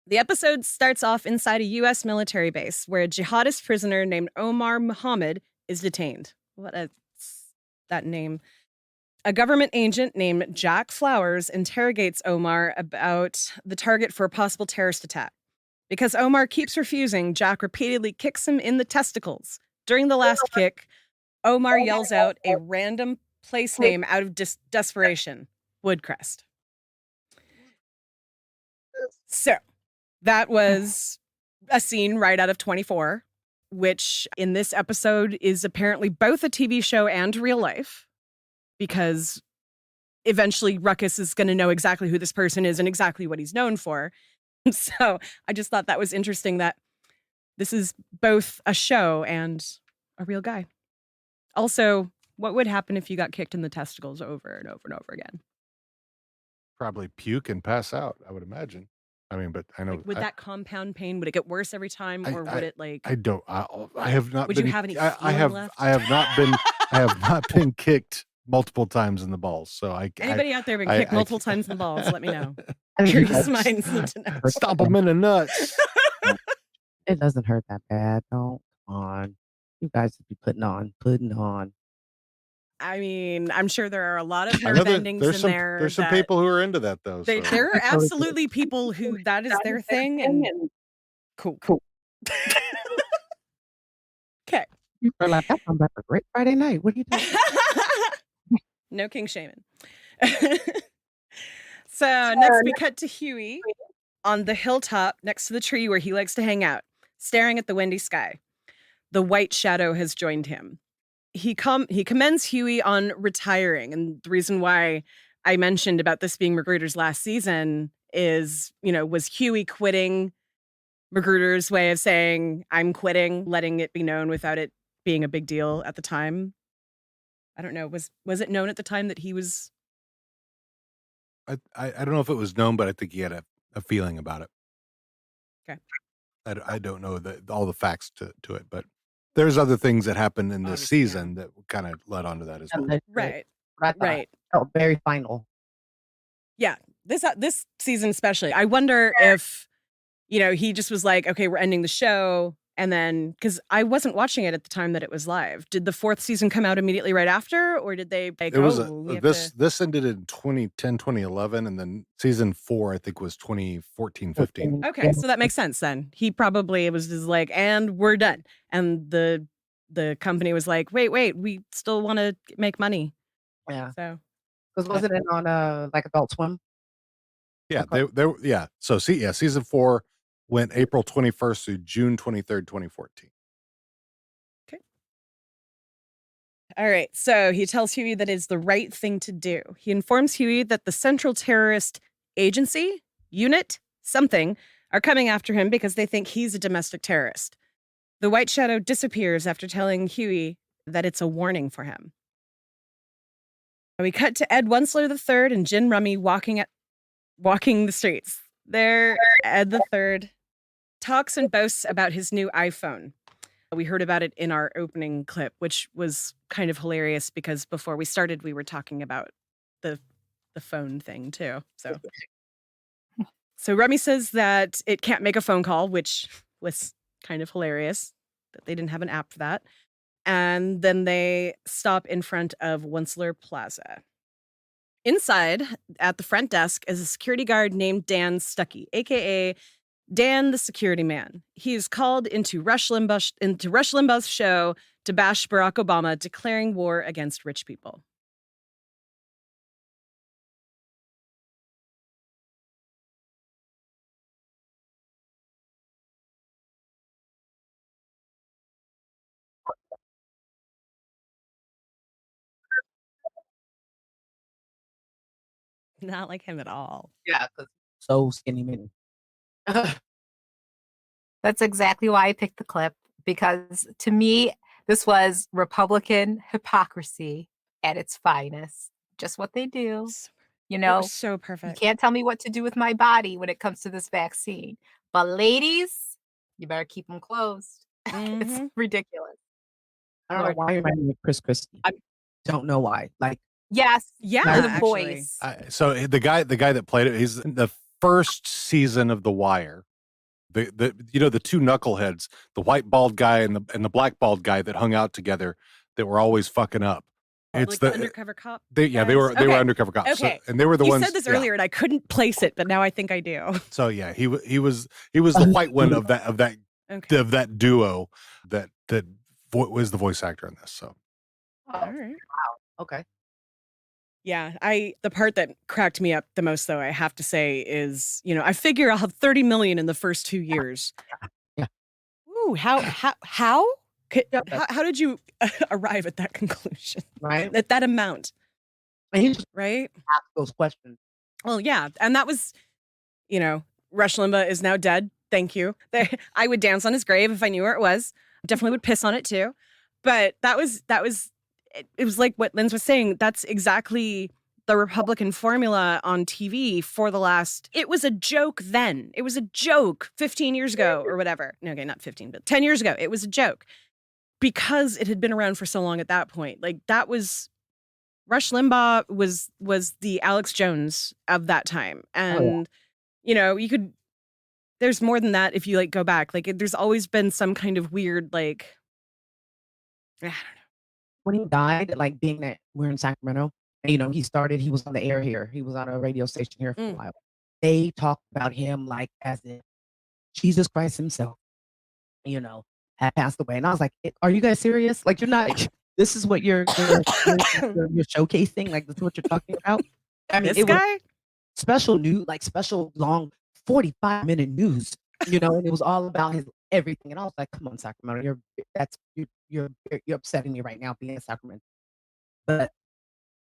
The episode starts off inside a U.S. military base where a jihadist prisoner named Omar Muhammad is detained. That name. A government agent named Jack Flowers interrogates Omar about the target for a possible terrorist attack. Because Omar keeps refusing, Jack repeatedly kicks him in the testicles. During the last kick, Omar yells out a random place name out of desperation. Woodcrest. So, that was a scene right out of 24. which in this episode is apparently both a TV show and real life, because eventually Ruckus is going to know exactly who this person is and exactly what he's known for. So I just thought that was interesting that this is both a show and a real guy. Also, what would happen if you got kicked in the testicles over and over and over again? Probably puke and pass out, I would imagine. I mean, but I know. Like, would that compound pain, would it get worse every time, or would it like? I don't. I have not. Would been, you have any I feeling have. left? I have not been. I have not been kicked multiple times in the balls. So Anybody out there been kicked multiple times in the balls? Let me know. I mean, Curious minds need to know. Stomp them in the nuts. it doesn't hurt that bad. Don't come on. You guys would be putting on. I mean, I'm sure there are a lot of I know nerve that endings there's in some, there. There's some that people who are into that though. So. there are absolutely people who that is their thing, and cool. Okay. You are like, that sounds like a great Friday night. What are you doing? No king shaming. So next we cut to Huey on the hilltop next to the tree where he likes to hang out, staring at the windy sky. The white shadow has joined him. He commends Huey on retiring, and the reason why I mentioned about this being Magruder's last season is, was Huey quitting Magruder's way of saying, I'm quitting, letting it be known without it being a big deal at the time? I don't know. Was it known at the time that he was? I don't know if it was known, but I think he had a feeling about it. Okay. I don't know all the facts to it, but there's other things that happened in this Obviously, season that kind of led on to that as well. Right. Right. Felt very final. Yeah. This season especially. I wonder if, he just was like, okay, we're ending the show. And then, because I wasn't watching it at the time that it was live. Did the fourth season come out immediately right after? Or did they like, It was this ended in 2010, 2011, and then season 4, I think, was 2014, 15. Okay, so that makes sense then. He probably was just like, and we're done. And the company was like, wait, we still want to make money. Yeah. So, Because wasn't it on like Adult Swim? Yeah, So season 4 went April 21st through June 23rd, 2014. okay. All right. So he tells Huey that it's the right thing to do. He informs Huey that the Central Terrorist Agency, unit, something, are coming after him because they think he's a domestic terrorist. The White Shadow disappears after telling Huey that it's a warning for him. We cut to Ed Wensler III and Gin Rummy walking the streets. There, Ed III talks and boasts about his new iPhone. We heard about it in our opening clip, which was kind of hilarious because before we started, we were talking about the phone thing too. So Rummy says that it can't make a phone call, which was kind of hilarious that they didn't have an app for that. And then they stop in front of Wensler Plaza. Inside, at the front desk, is a security guard named Dan Stuckey, a.k.a. Dan the Security Man. He is called into Rush Limbaugh's show to bash Barack Obama, declaring war against rich people. Not like him at all. Yeah, because so skinny mini. That's exactly why I picked the clip, because to me, this was Republican hypocrisy at its finest. Just what they do. It was so You perfect. can't tell me what to do with my body when it comes to this vaccine. But ladies, you better keep them closed. It's Mhm. ridiculous. I don't know why you're reminding me of Chris Christie. I don't know why. Like, Yes. Yeah, The actually. voice. So the guy that played it, he's in the first season of The Wire. The two knuckleheads, the white bald guy and the black bald guy that hung out together that were always fucking up. It's Like the undercover cop. they were guys? Okay. undercover cops. Okay. So, and they were the You ones. said this yeah. earlier and I couldn't place it, but now I think I do. So yeah, he was the white one of that duo that was the voice actor in this. So All right. okay. Yeah, the part that cracked me up the most, though, I have to say, is, I figure I'll have 30 million in the first 2 years. Yeah. Ooh, how? Yeah, How did you arrive at that conclusion? right? That amount, And he just right? asked those questions. Well, yeah, and that was, Rush Limbaugh is now dead. Thank you. I would dance on his grave if I knew where it was. Definitely would piss on it too. But that was it was like what Linz was saying. That's exactly the Republican formula on TV for the last. It was a joke then. It was a joke 15 years ago or whatever. No, okay, not 15, but 10 years ago. It was a joke because it had been around for so long at that point. Like that was Rush Limbaugh was the Alex Jones of that time. And you could there's more than that if you like go back. Like there's always been some kind of weird like I don't know. When he died, like being that we're in Sacramento, and, he was on the air here. He was on a radio station here for a while. They talked about him like as if Jesus Christ himself, had passed away. And I was like, are you guys serious? Like, you're not, this is what you're showcasing? Like, this is what you're talking about? I mean, This guy? Special news, like special long 45-minute news, and it was all about his everything. And I was like, come on, Sacramento, you're upsetting me right now being in Sacramento. But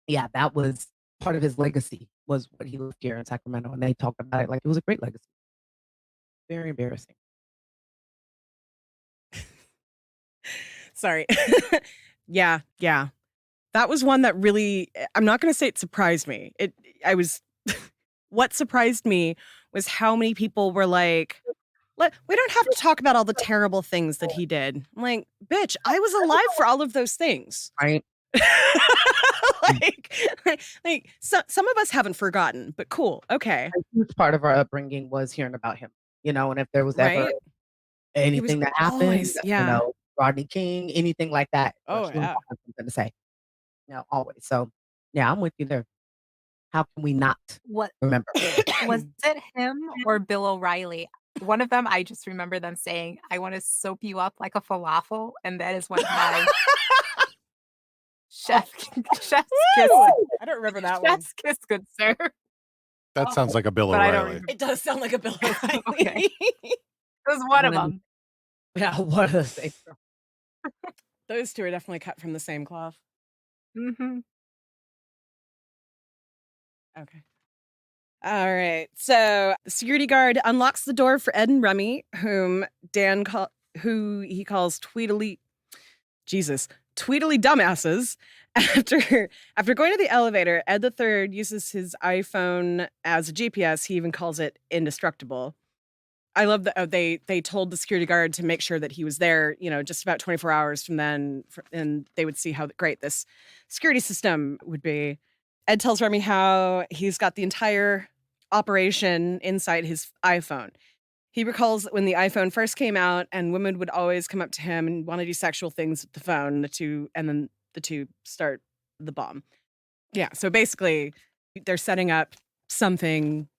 yeah, that was part of his legacy was what he lived here in Sacramento. And they talked about it like it was a great legacy. Very embarrassing. Sorry. Yeah. That was one that really, I'm not going to say it surprised me. What surprised me was how many people were like, we don't have to talk about all the terrible things that he did. I'm like, bitch, I was alive for all of those things. Right. Some of us haven't forgotten, but cool. Okay. A huge part of our upbringing was hearing about him, and if there was ever anything that happened, always, Rodney King, anything like that. Oh, yeah. Something to say. Always. So, yeah, I'm with you there. How can we not remember? Was it him or Bill O'Reilly? One of them, I just remember them saying, I want to soap you up like a falafel. And that is one of my chef's kiss. I don't remember that one. Chef's kiss, good sir. That sounds like a Bill But I don't O'Reilly. remember. It does sound like a Bill O'Reilly. Okay. It was one of them. Yeah, one of the things. Those two are definitely cut from the same cloth. Mm-hmm. Okay. All right. So the security guard unlocks the door for Ed and Rummy, who he calls tweedly dumbasses. After going to the elevator, Ed the Third uses his iPhone as a GPS. He even calls it indestructible. I love that they told the security guard to make sure that he was there, just about 24 hours from then, and they would see how great this security system would be. Ed tells Remy how he's got the entire operation inside his iPhone. He recalls that when the iPhone first came out and women would always come up to him and want to do sexual things with the phone, then the two start the bomb. Yeah, so basically they're setting up something.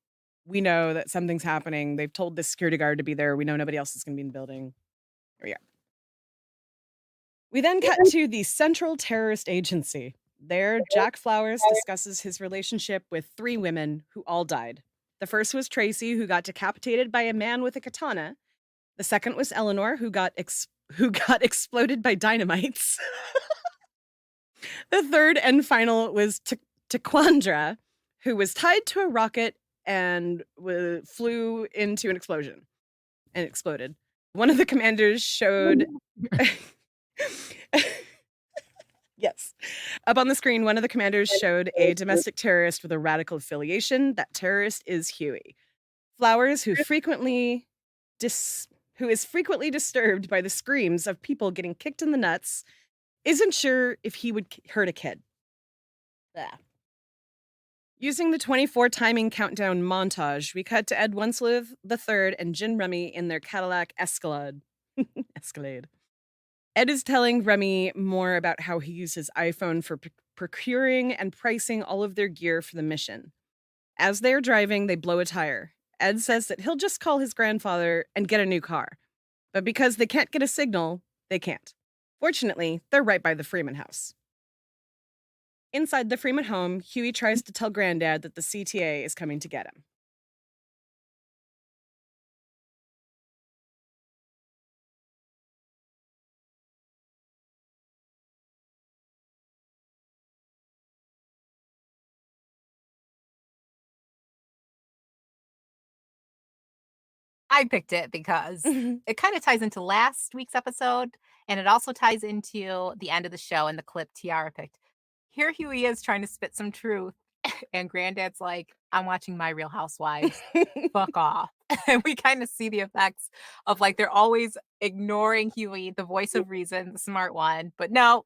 We know that something's happening. They've told the security guard to be there. We know nobody else is going to be in the building. Here we are. We then cut to the Central Terrorist Agency. There, Jack Flowers discusses his relationship with 3 women who all died. The first was Tracy, who got decapitated by a man with a katana. The second was Eleanor, who got exploded by dynamites. The third and final was Taquandra, who was tied to a rocket and flew into an explosion and exploded. One of the commanders showed... Yes. Up on the screen, one of the commanders showed a domestic terrorist with a radical affiliation. That terrorist is Huey. Flowers, who is frequently disturbed by the screams of people getting kicked in the nuts, isn't sure if he would hurt a kid. Blah. Using the 24 timing countdown montage, we cut to Ed Winslow III and Gin Rummy in their Cadillac Escalade. Ed is telling Remy more about how he used his iPhone for procuring and pricing all of their gear for the mission. As they're driving, they blow a tire. Ed says that he'll just call his grandfather and get a new car. But because they can't get a signal, they can't. Fortunately, they're right by the Freeman house. Inside the Freeman home, Huey tries to tell Granddad that the CTA is coming to get him. I picked it because it kind of ties into last week's episode, and it also ties into the end of the show and the clip Tiara picked. Here Huey is trying to spit some truth, and Granddad's like, I'm watching My Real Housewives. Fuck off. And we kind of see the effects of like they're always ignoring Huey, the voice of reason, the smart one. But no,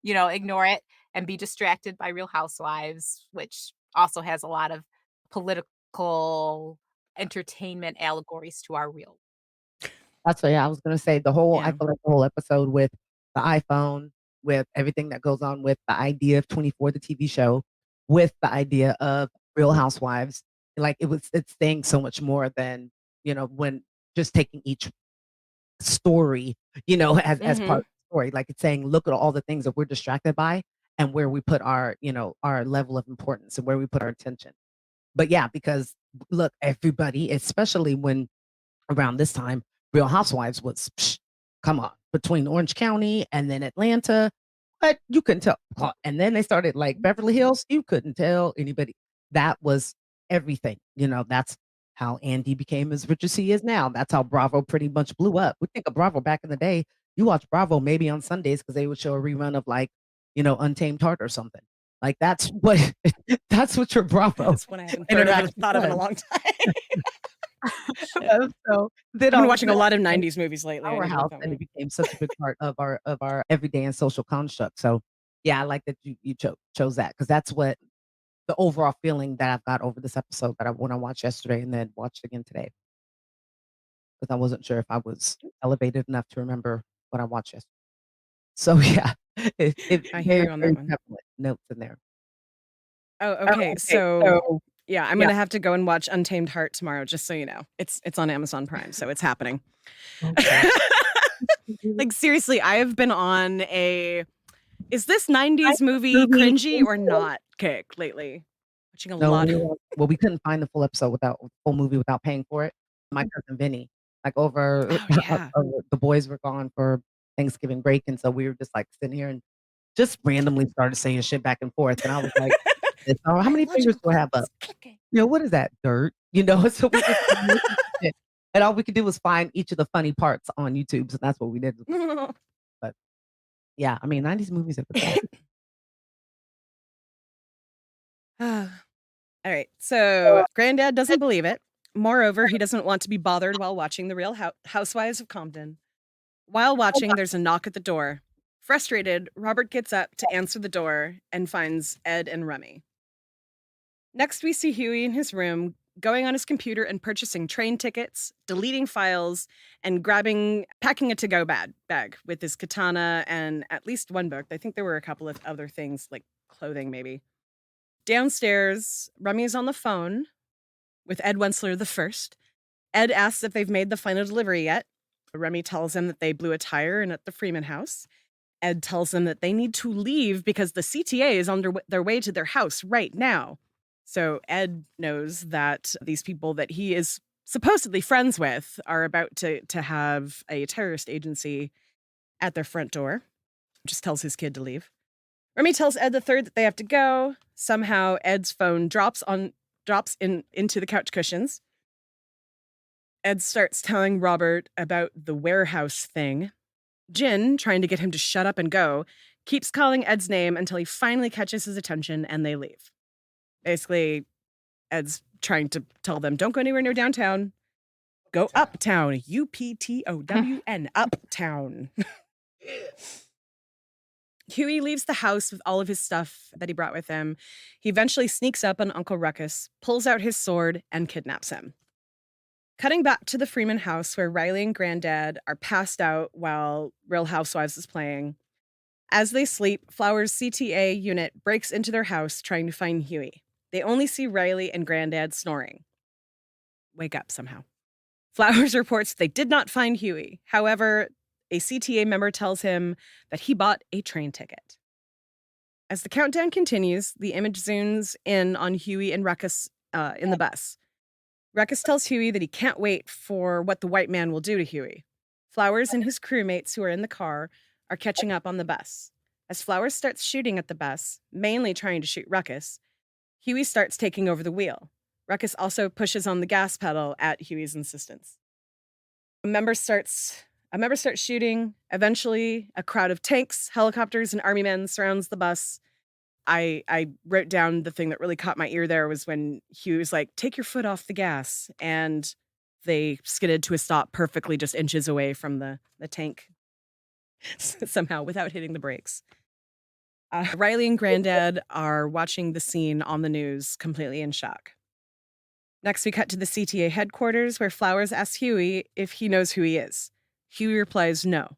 ignore it and be distracted by Real Housewives, which also has a lot of political entertainment allegories to our real. That's what I was gonna say. I Yeah. feel like the whole episode with the iPhone, with everything that goes on with the idea of 24, the TV show, with the idea of Real Housewives, like it's saying so much more than, when just taking each story, as part of the story. Like it's saying, look at all the things that we're distracted by and where we put our level of importance and where we put our attention. But yeah, because look, everybody, especially when around this time, Real Housewives was, come on, between Orange County and then Atlanta, but you couldn't tell. And then they started like Beverly Hills, you couldn't tell anybody. That was everything. That's how Andy became as rich as he is now. That's how Bravo pretty much blew up. We think of Bravo back in the day. You watch Bravo maybe on Sundays because they would show a rerun of like, Untamed Heart or something. Like that's what that's what your Bravo That's what I haven't thought of in a long time. So then I've been watching a lot of 90s movies lately. our house, and it became such a big part of our everyday and social construct. So yeah, I like that you chose that because that's what the overall feeling that I've got over this episode that when I watched yesterday and then watched again today. Because I wasn't sure if I was elevated enough to remember what I watched yesterday. So yeah, I hear you on that one. prevalent notes in there. Oh, okay. So yeah, I'm gonna have to go and watch Untamed Heart tomorrow, just so you know. It's on Amazon Prime, so it's happening. Okay. Like seriously, I have been on a is this 90s movie cringy or not kick lately? Watching a lot of Well, we couldn't find the full movie without paying for it. My cousin Vinny, like over, yeah. the boys were gone for Thanksgiving break, and so we were just like sitting here and just randomly started saying shit back and forth, and I was like, how many fingers do I have up? What is that dirt? So we just shit. And all we could do was find each of the funny parts on YouTube, so that's what we did. But yeah, I mean, 90s movies are the best. All right. So Granddad doesn't believe it. Moreover, he doesn't want to be bothered while watching The Real Housewives of Compton. While watching, there's a knock at the door. Frustrated, Robert gets up to answer the door and finds Ed and Remy. Next, we see Huey in his room, going on his computer and purchasing train tickets, deleting files, and packing a to-go bag with his katana and at least one book. I think there were a couple of other things, like clothing maybe. Downstairs, Remy is on the phone with Ed Wensler the first. Ed asks if they've made the final delivery yet. Remy tells him that they blew a tire in at the Freeman house. Ed tells them that they need to leave because the CTA is on their way to their house right now. So Ed knows that these people that he is supposedly friends with are about to have a terrorist agency at their front door. Just tells his kid to leave. Remy tells Ed the third that they have to go. Somehow Ed's phone drops into the couch cushions. Ed starts telling Robert about the warehouse thing. Jin, trying to get him to shut up and go, keeps calling Ed's name until he finally catches his attention and they leave. Basically, Ed's trying to tell them, don't go anywhere near downtown. Go uptown. UPTOWN. Uptown. Huey leaves the house with all of his stuff that he brought with him. He eventually sneaks up on Uncle Ruckus, pulls out his sword, and kidnaps him. Cutting back to the Freeman house where Riley and Granddad are passed out while Real Housewives is playing. As they sleep, Flowers' CTA unit breaks into their house trying to find Huey. They only see Riley and Granddad snoring. Wake up somehow. Flowers reports they did not find Huey. However, a CTA member tells him that he bought a train ticket. As the countdown continues, the image zooms in on Huey and Ruckus in the bus. Ruckus tells Huey that he can't wait for what the white man will do to Huey. Flowers and his crewmates who are in the car are catching up on the bus. As Flowers starts shooting at the bus, mainly trying to shoot Ruckus, Huey starts taking over the wheel. Ruckus also pushes on the gas pedal at Huey's insistence. A member starts shooting. Eventually, a crowd of tanks, helicopters, and army men surrounds the bus. I wrote down the thing that really caught my ear there was when Huey was like, "Take your foot off the gas," and they skidded to a stop perfectly just inches away from the tank somehow without hitting the brakes. Riley and Granddad are watching the scene on the news, completely in shock. Next, we cut to the CTA headquarters where Flowers asks Huey if he knows who he is. Huey replies no.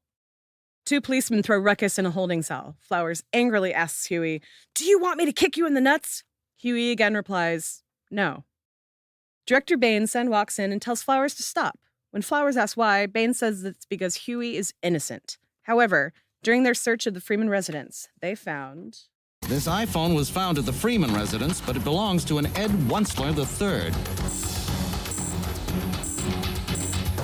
2 policemen throw ruckus in a holding cell. Flowers angrily asks Huey, "Do you want me to kick you in the nuts?" Huey again replies, no. Director Baines then walks in and tells Flowers to stop. When Flowers asks why, Baines says that it's because Huey is innocent. However, during their search of the Freeman residence, they found... This iPhone was found at the Freeman residence, but it belongs to an Ed Wunzler III.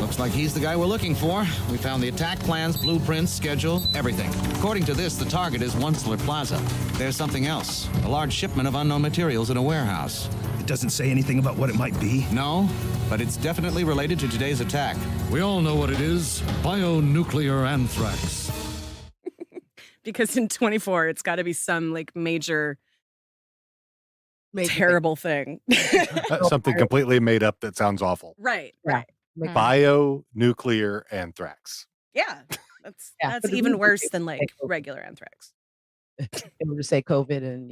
Looks like he's the guy we're looking for. We found the attack plans, blueprints, schedule, everything. According to this, the target is Wunzler Plaza. There's something else. A large shipment of unknown materials in a warehouse. It doesn't say anything about what it might be? No, but it's definitely related to today's attack. We all know what it is. Bionuclear anthrax. Because in 24, it's got to be some like major terrible thing. Something completely made up that sounds awful. Right. Bionuclear anthrax. Yeah. That's but even the worse reason than they like say regular anthrax. They would say COVID and,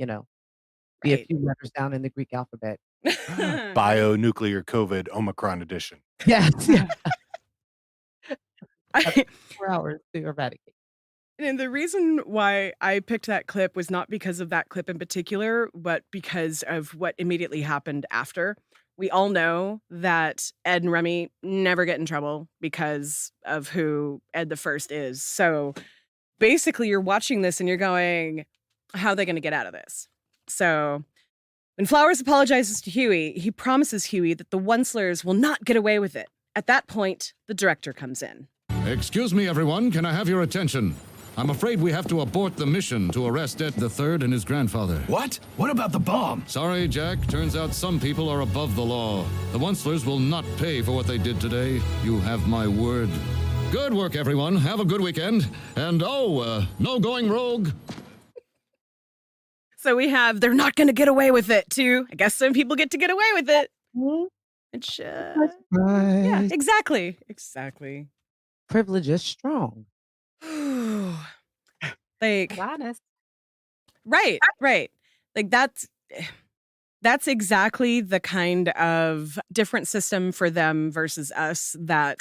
be a few letters down in the Greek alphabet. Bionuclear COVID Omicron edition. Yes. Yeah. I, 4 hours to eradicate. And the reason why I picked that clip was not because of that clip in particular, but because of what immediately happened after. We all know that Ed and Remy never get in trouble because of who Ed the First is. So basically, you're watching this and you're going, how are they going to get out of this? So when Flowers apologizes to Huey, he promises Huey that the Wunzlers will not get away with it. At that point, the director comes in. Excuse me, everyone. Can I have your attention? I'm afraid we have to abort the mission to arrest Ed III and his grandfather. What? What about the bomb? Sorry, Jack. Turns out some people are above the law. The Wunzlers will not pay for what they did today. You have my word. Good work, everyone. Have a good weekend. And, no going rogue. So we have, they're not going to get away with it, too. I guess some people get to get away with it. Which, yeah, exactly. Privilege is strong. Like, Honest. right. Like that's exactly the kind of different system for them versus us that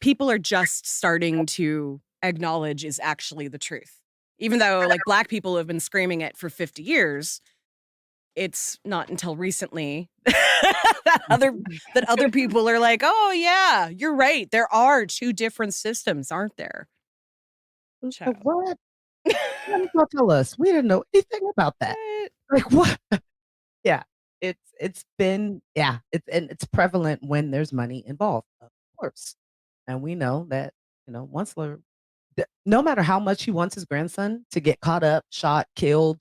people are just starting to acknowledge is actually the truth. Even though like Black people have been screaming it for 50 years, it's not until recently that other people are like, oh yeah, you're right. There are 2 different systems, aren't there? So what? What did y'all tell us? We didn't know anything about that. Like what? Yeah, it's prevalent when there's money involved, of course. And we know that Wunzler, no matter how much he wants his grandson to get caught up, shot, killed,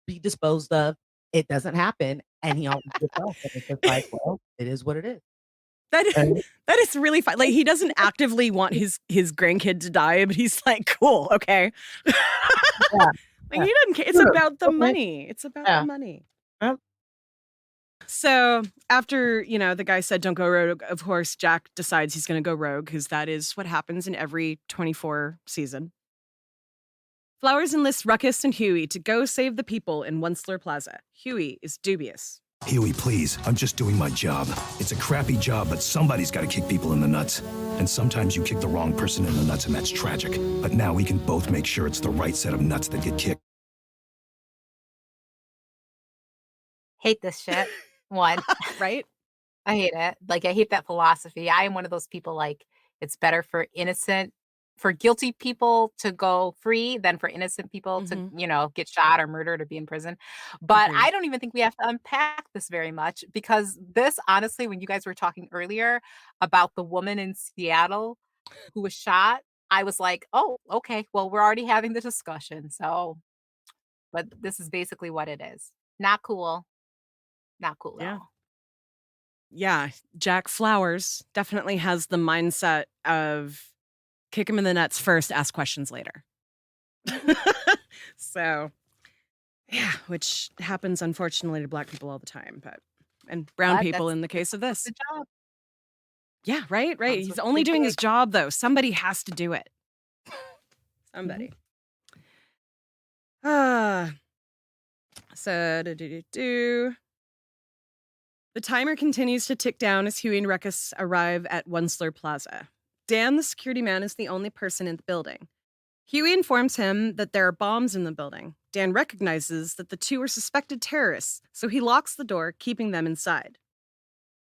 be disposed of, it doesn't happen. And he always gets off. And it's just like, well, it is what it is. That is really fun. Like he doesn't actively want his grandkid to die, but he's like, cool, okay. Like he doesn't care. It's about the money. It's about the money. Yep. So after, the guy said don't go rogue, of course, Jack decides he's going to go rogue because that is what happens in every 24 season. Flowers enlists Ruckus and Huey to go save the people in Wunzler Plaza. Huey is dubious. Huey, please. I'm just doing my job. It's a crappy job, but somebody's got to kick people in the nuts. And sometimes you kick the wrong person in the nuts, and that's tragic. But now we can both make sure it's the right set of nuts that get kicked. Hate this shit. One. Right? I hate it. Like, I hate that philosophy. I am one of those people, like, it's better for guilty people to go free than for innocent people to, get shot or murdered or be in prison. But I don't even think we have to unpack this very much because this, honestly, when you guys were talking earlier about the woman in Seattle who was shot, I was like, oh, okay, well, we're already having the discussion. So, but this is basically what it is. Not cool. Not cool at all. Yeah, Jack Flowers definitely has the mindset of kick him in the nuts first, ask questions later. So, yeah, which happens unfortunately to Black people all the time, and brown But people that's in the case of this. the job. Yeah, right. Comes He's with only big doing his wig. job though. Somebody has to do it. Somebody. So the timer continues to tick down as Huey and Ruckus arrive at Onceler Plaza. Dan, the security man, is the only person in the building. Huey informs him that there are bombs in the building. Dan recognizes that the two are suspected terrorists, so he locks the door, keeping them inside.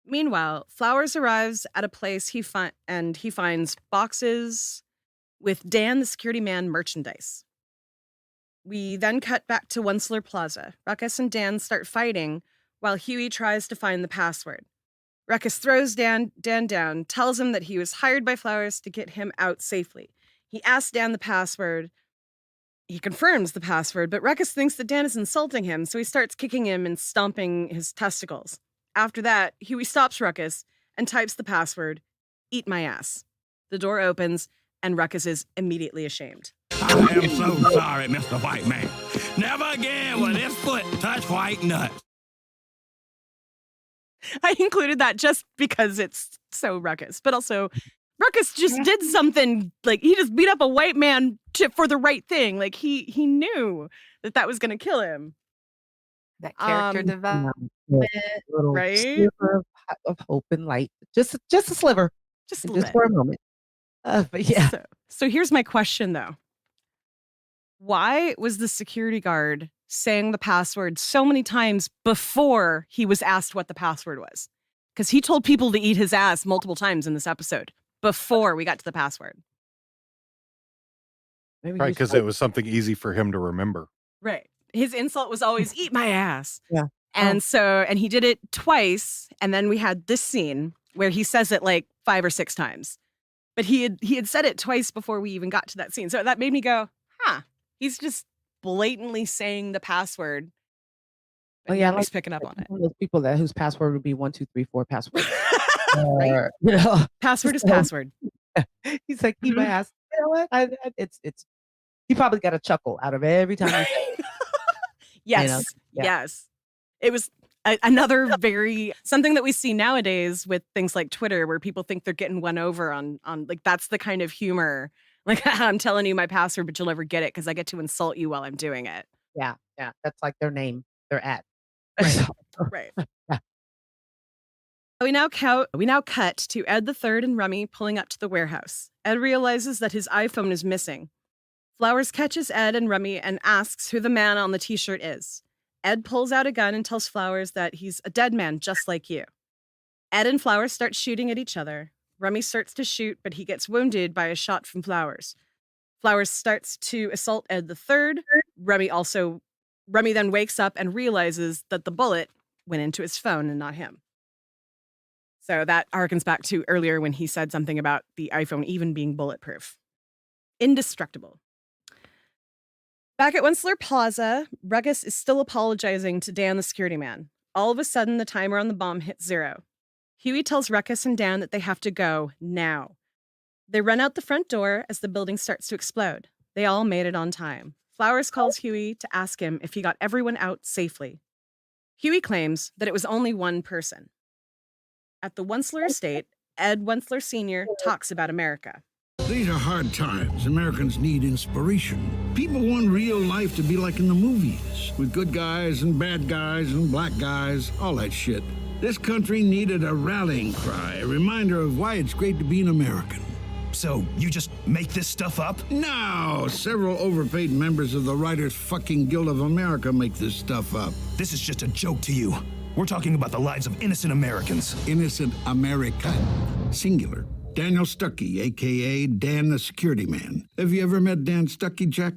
Meanwhile, Flowers arrives at a place he finds boxes with Dan, the security man, merchandise. We then cut back to Onceler Plaza. Ruckus and Dan start fighting while Huey tries to find the password. Ruckus throws Dan down, tells him that he was hired by Flowers to get him out safely. He asks Dan the password. He confirms the password, but Ruckus thinks that Dan is insulting him, so he starts kicking him and stomping his testicles. After that, Huey stops Ruckus and types the password, "Eat my ass." The door opens, and Ruckus is immediately ashamed. I am so sorry, Mr. White Man. Never again will this foot touch white nuts. I included that just because it's so Ruckus, but also Ruckus just did something, like he just beat up a white man for the right thing. Like he knew that was going to kill him. That character development, Little right? sliver of hope and light. Just a sliver. Just a Just little for a bit. moment. But yeah. So here's my question, though. Why was the security guard saying the password so many times before he was asked what the password was? Because he told people to eat his ass multiple times in this episode before we got to the password. Maybe Right, because it was something easy for him to remember. Right. His insult was always eat my ass. Yeah. And and he did it twice. And then we had this scene where he says it like 5 or 6 times. But he had said it twice before we even got to that scene. So that made me go, he's just blatantly saying the password. Oh yeah, he's picking up on it. Those people whose password would be 1, 2, 3, 4 password. Right? Password is password. He's like, eat my ass. You know what? It's he probably got a chuckle out of every time he said it. Yes. Yeah. Yes. It was another something that we see nowadays with things like Twitter, where people think they're getting one over on like, that's the kind of humor. Like, I'm telling you my password, but you'll never get it because I get to insult you while I'm doing it. Yeah. That's like their name. They're at. Right. We now cut to Ed the Third and Rummy pulling up to the warehouse. Ed realizes that his iPhone is missing. Flowers catches Ed and Rummy and asks who the man on the t-shirt is. Ed pulls out a gun and tells Flowers that he's a dead man just like you. Ed and Flowers start shooting at each other. Rummy starts to shoot, but he gets wounded by a shot from Flowers. Flowers starts to assault Ed the Third. Rummy then wakes up and realizes that the bullet went into his phone and not him. So that harkens back to earlier when he said something about the iPhone even being bulletproof. Indestructible. Back at Onceler Plaza, Ruckus is still apologizing to Dan the security man. All of a sudden, the timer on the bomb hits 0. Huey tells Ruckus and Dan that they have to go now. They run out the front door as the building starts to explode. They all made it on time. Flowers calls Huey to ask him if he got everyone out safely. Huey claims that it was only one person. At the Onceler estate, Ed Onceler Sr. talks about America. These are hard times. Americans need inspiration. People want real life to be like in the movies, with good guys and bad guys and black guys, all that shit. This country needed a rallying cry, a reminder of why it's great to be an American. So, you just make this stuff up? No, several overpaid members of the Writers' fucking Guild of America make this stuff up. This is just a joke to you. We're talking about the lives of innocent Americans. Innocent America. Singular. Daniel Stuckey, a.k.a. Dan the Security Man. Have you ever met Dan Stuckey, Jack?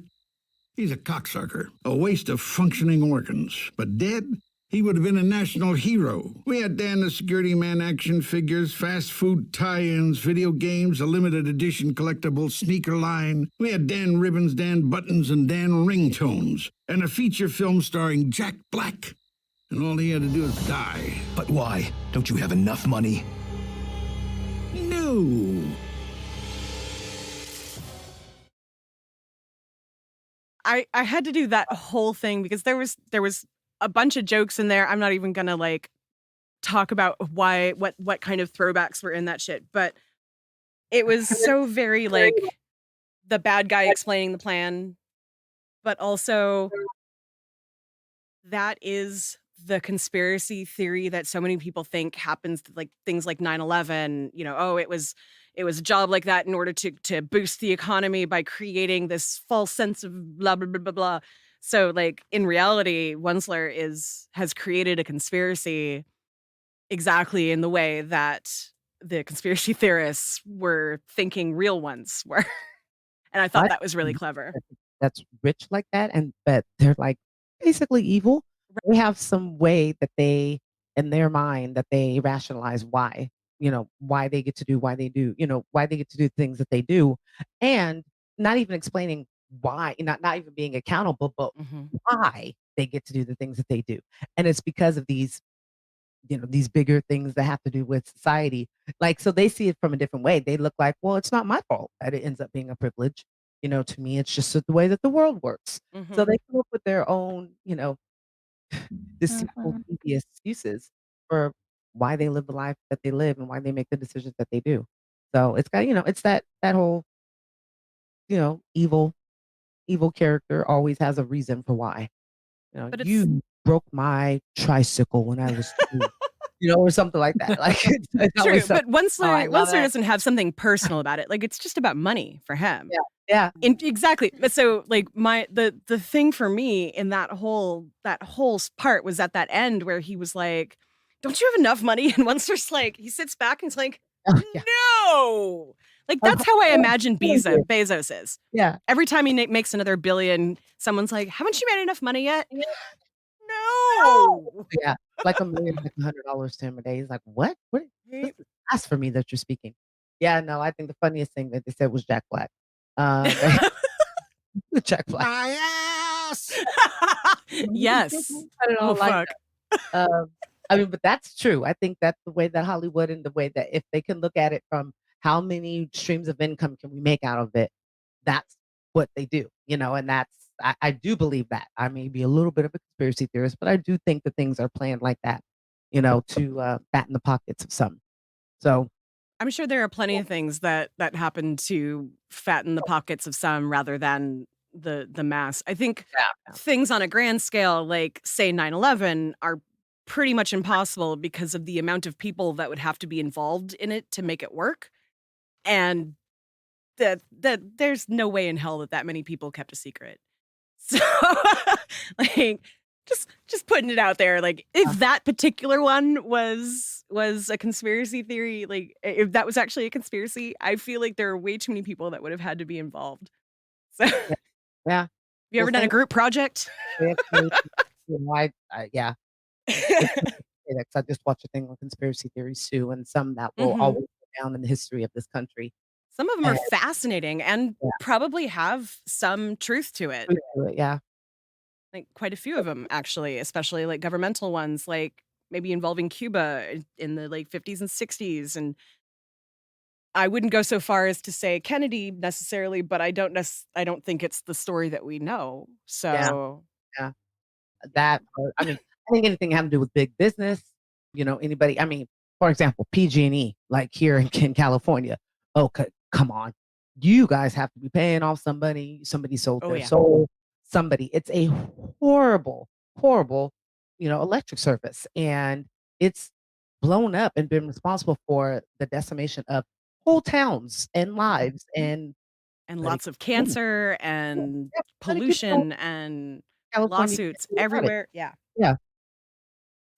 He's a cocksucker, a waste of functioning organs. But dead? He would have been a national hero. We had Dan the Security Man action figures, fast food tie-ins, video games, a limited edition collectible sneaker line. We had Dan ribbons, Dan buttons, and Dan ringtones. And a feature film starring Jack Black. and all he had to do is die. But why? Don't you have enough money? No. I had to do that whole thing because there was a bunch of jokes in there. I'm not even gonna like talk about what kind of throwbacks were in that shit, but it was so very like the bad guy explaining the plan, but also that is the conspiracy theory that so many people think happens, like things like 9/11, oh, it was a job like that in order to boost the economy by creating this false sense of blah blah blah blah blah. So like in reality, Wensler has created a conspiracy exactly in the way that the conspiracy theorists were thinking real ones were. And I thought that was really clever. That's rich like that, but they're like basically evil. They have some way that they, in their mind, that they rationalize why they get to do why they do, why they get to do things that they do, and not even explaining why, not even being accountable, but why they get to do the things that they do. And it's because of these bigger things that have to do with society. Like, so they see it from a different way. They look like, well, it's not my fault that it ends up being a privilege. To me, it's just the way that the world works. So they come up with their own, deceitful, devious excuses for why they live the life that they live and why they make the decisions that they do. So it's got, it's that whole, evil character always has a reason for why. But You broke my tricycle when I was 2, or something like that. Like it's true, always but Wensler love it. doesn't have something personal about it. Like it's just about money for him. Yeah. Exactly. But so like the thing for me in that whole part was at that end where he was like, "Don't you have enough money?" And Wensler's like, he sits back and he's like, "No." Like that's how I imagine Bezos is. Yeah. Every time he makes another billion, someone's like, "Haven't you made enough money yet?" No. Yeah. Like $1 million, like $100 to him a day. He's like, what? What? This is fast for me that you're speaking. Yeah, no, I think the funniest thing that they said was Jack Black. Jack Black. My ass. Yes. Oh, fuck. I mean, but that's true. I think that's the way that Hollywood, and the way that if they can look at it from how many streams of income can we make out of it, that's what they do, and I do believe that. I may be a little bit of a conspiracy theorist, but I do think that things are planned like that, to fatten the pockets of some. So I'm sure there are plenty of things that happen to fatten the pockets of some rather than the mass. I think things on a grand scale, like say 9/11, are pretty much impossible because of the amount of people that would have to be involved in it to make it work. And that there's no way in hell that many people kept a secret. So like just putting it out there, like if that particular one was a conspiracy theory, like if that was actually a conspiracy, I feel like there are way too many people that would have had to be involved. So yeah. Have you ever done a group project? Yeah. I just watched a thing on conspiracy theories too, and some that will always go down in the history of this country. Some of them are fascinating and probably have some truth to it. Yeah. Like quite a few of them, actually, especially like governmental ones, like maybe involving Cuba in the like 50s and 60s. And I wouldn't go so far as to say Kennedy necessarily, but I don't think it's the story that we know. So yeah. That, I mean, I think anything having to do with big business, anybody, I mean, for example, PG&E, like here in California. Okay, come on. You guys have to be paying off somebody. Somebody sold their soul. Somebody. It's a horrible, horrible, electric service. And it's blown up and been responsible for the decimation of whole towns and lives and lots of cancer and pollution and lawsuits everywhere. Yeah.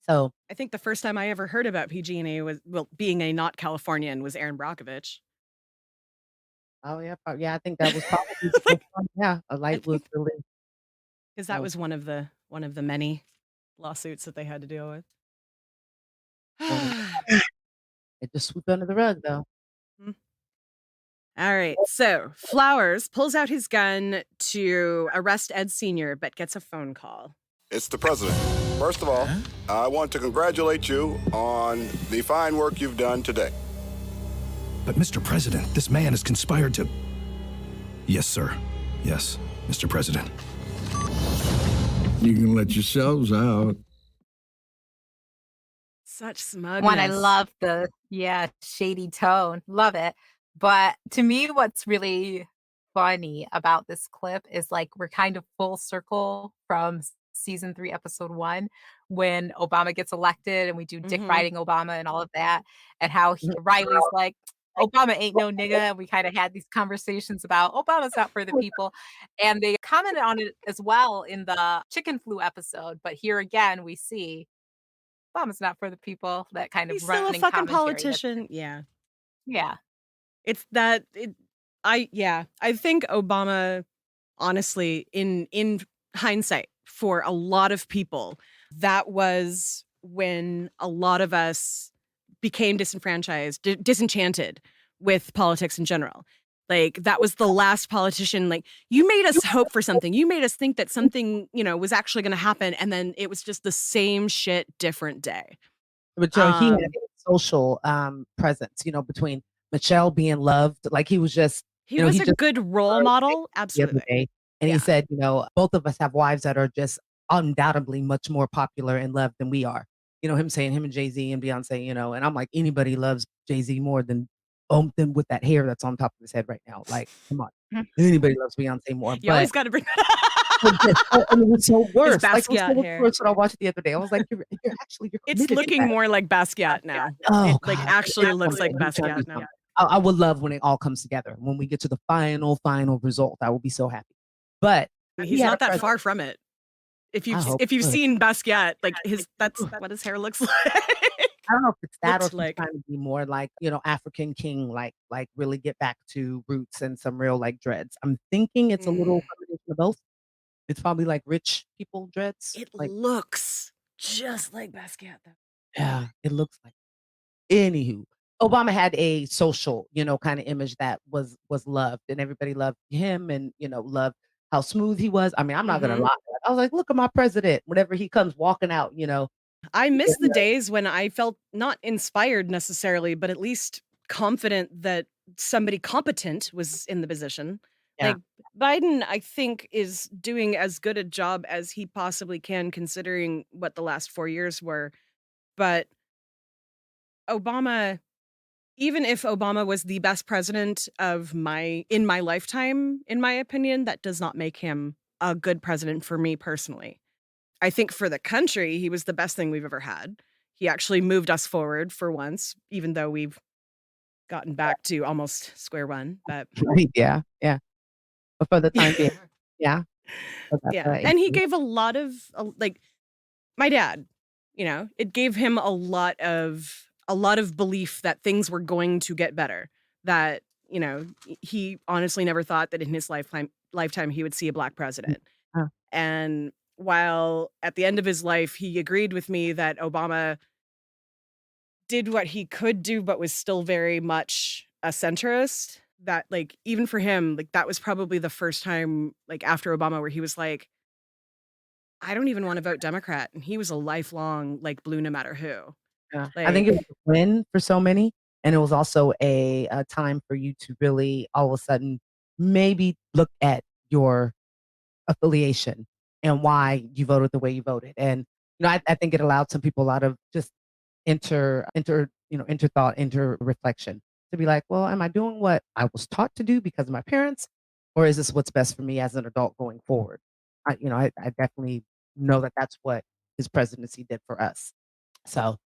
So I think the first time I ever heard about PG&E was, well, being a not Californian, was Aaron Brockovich. Oh yeah, I think that was probably a light was really, because that was one of the many lawsuits that they had to deal with. It just swept under the rug though. All right, so Flowers pulls out his gun to arrest Ed Sr., but gets a phone call. It's the president. First of all, I want to congratulate you on the fine work you've done today. But Mr. President, this man has conspired to... Yes, sir. Yes, Mr. President. You can let yourselves out. Such smugness. One, I love the shady tone. Love it. But to me, what's really funny about this clip is like we're kind of full circle from season 3, episode 1, when Obama gets elected and we do dick riding Obama and all of that, and how Riley's like, Obama ain't no nigga. And we kind of had these conversations about Obama's not for the people. And they commented on it as well in the chicken flu episode. But here again, we see Obama's not for the people. That kind of He's still a running fucking commentary. politician. Yeah. Yeah. It's that I think Obama, honestly, in hindsight, for a lot of people, that was when a lot of us became disenfranchised, disenchanted with politics in general. Like, that was the last politician. Like, you made us hope for something. You made us think that something, was actually going to happen. And then it was just the same shit, different day. But Joe, he had a social presence, between Michelle being loved. Like, he was just... He was a good role model. Absolutely. And he said, both of us have wives that are just undoubtedly much more popular and loved than we are. Him saying him and Jay-Z and Beyonce, and I'm like, anybody loves Jay-Z more than with that hair that's on top of his head right now. Like, come on. Anybody loves Beyonce more. You always got to bring that and it was so worse. Basquiat it was so hair. worse when I watched it the other day. I was like, you're It's looking more like Basquiat now. Oh, it actually looks like Basquiat now. I would love when it all comes together. When we get to the final result, I will be so happy. But he's not that far from it. If you've seen Basquiat, like that's what his hair looks like. I don't know if it's that or like trying to be more like, African king, like really get back to roots and some real like dreads. I'm thinking it's a little combination of both. It's probably like rich people dreads. It looks just like Basquiat though. Yeah, it looks like. Anywho, Obama had a social, kind of image that was loved, and everybody loved him, and loved how smooth he was. I mean, I'm not gonna lie. I was like, look at my president. Whenever he comes walking out, I miss the days when I felt not inspired necessarily, but at least confident that somebody competent was in the position. Yeah. Like, Biden, I think, is doing as good a job as he possibly can, considering what the last 4 years were. But Obama, even if Obama was the best president in my lifetime, in my opinion, that does not make him a good president for me personally. I think for the country, he was the best thing we've ever had. He actually moved us forward for once, even though we've gotten back to almost square one. But yeah. But for the time being, yeah. Yeah. And he gave a lot of, like, my dad, it gave him a lot of belief that things were going to get better. That, he honestly never thought that in his lifetime he would see a black president. And while at the end of his life, he agreed with me that Obama did what he could do, but was still very much a centrist, that, like, even for him, like, that was probably the first time, like, after Obama, where he was like, I don't even want to vote Democrat. And he was a lifelong, like, blue no matter who. Yeah. Like, I think it was a win for so many. And it was also a time for you to really all of a sudden maybe look at your affiliation and why you voted the way you voted. And, I think it allowed some people a lot of just inter thought, inter reflection to be like, well, am I doing what I was taught to do because of my parents? Or is this what's best for me as an adult going forward? I definitely know that that's what his presidency did for us. So,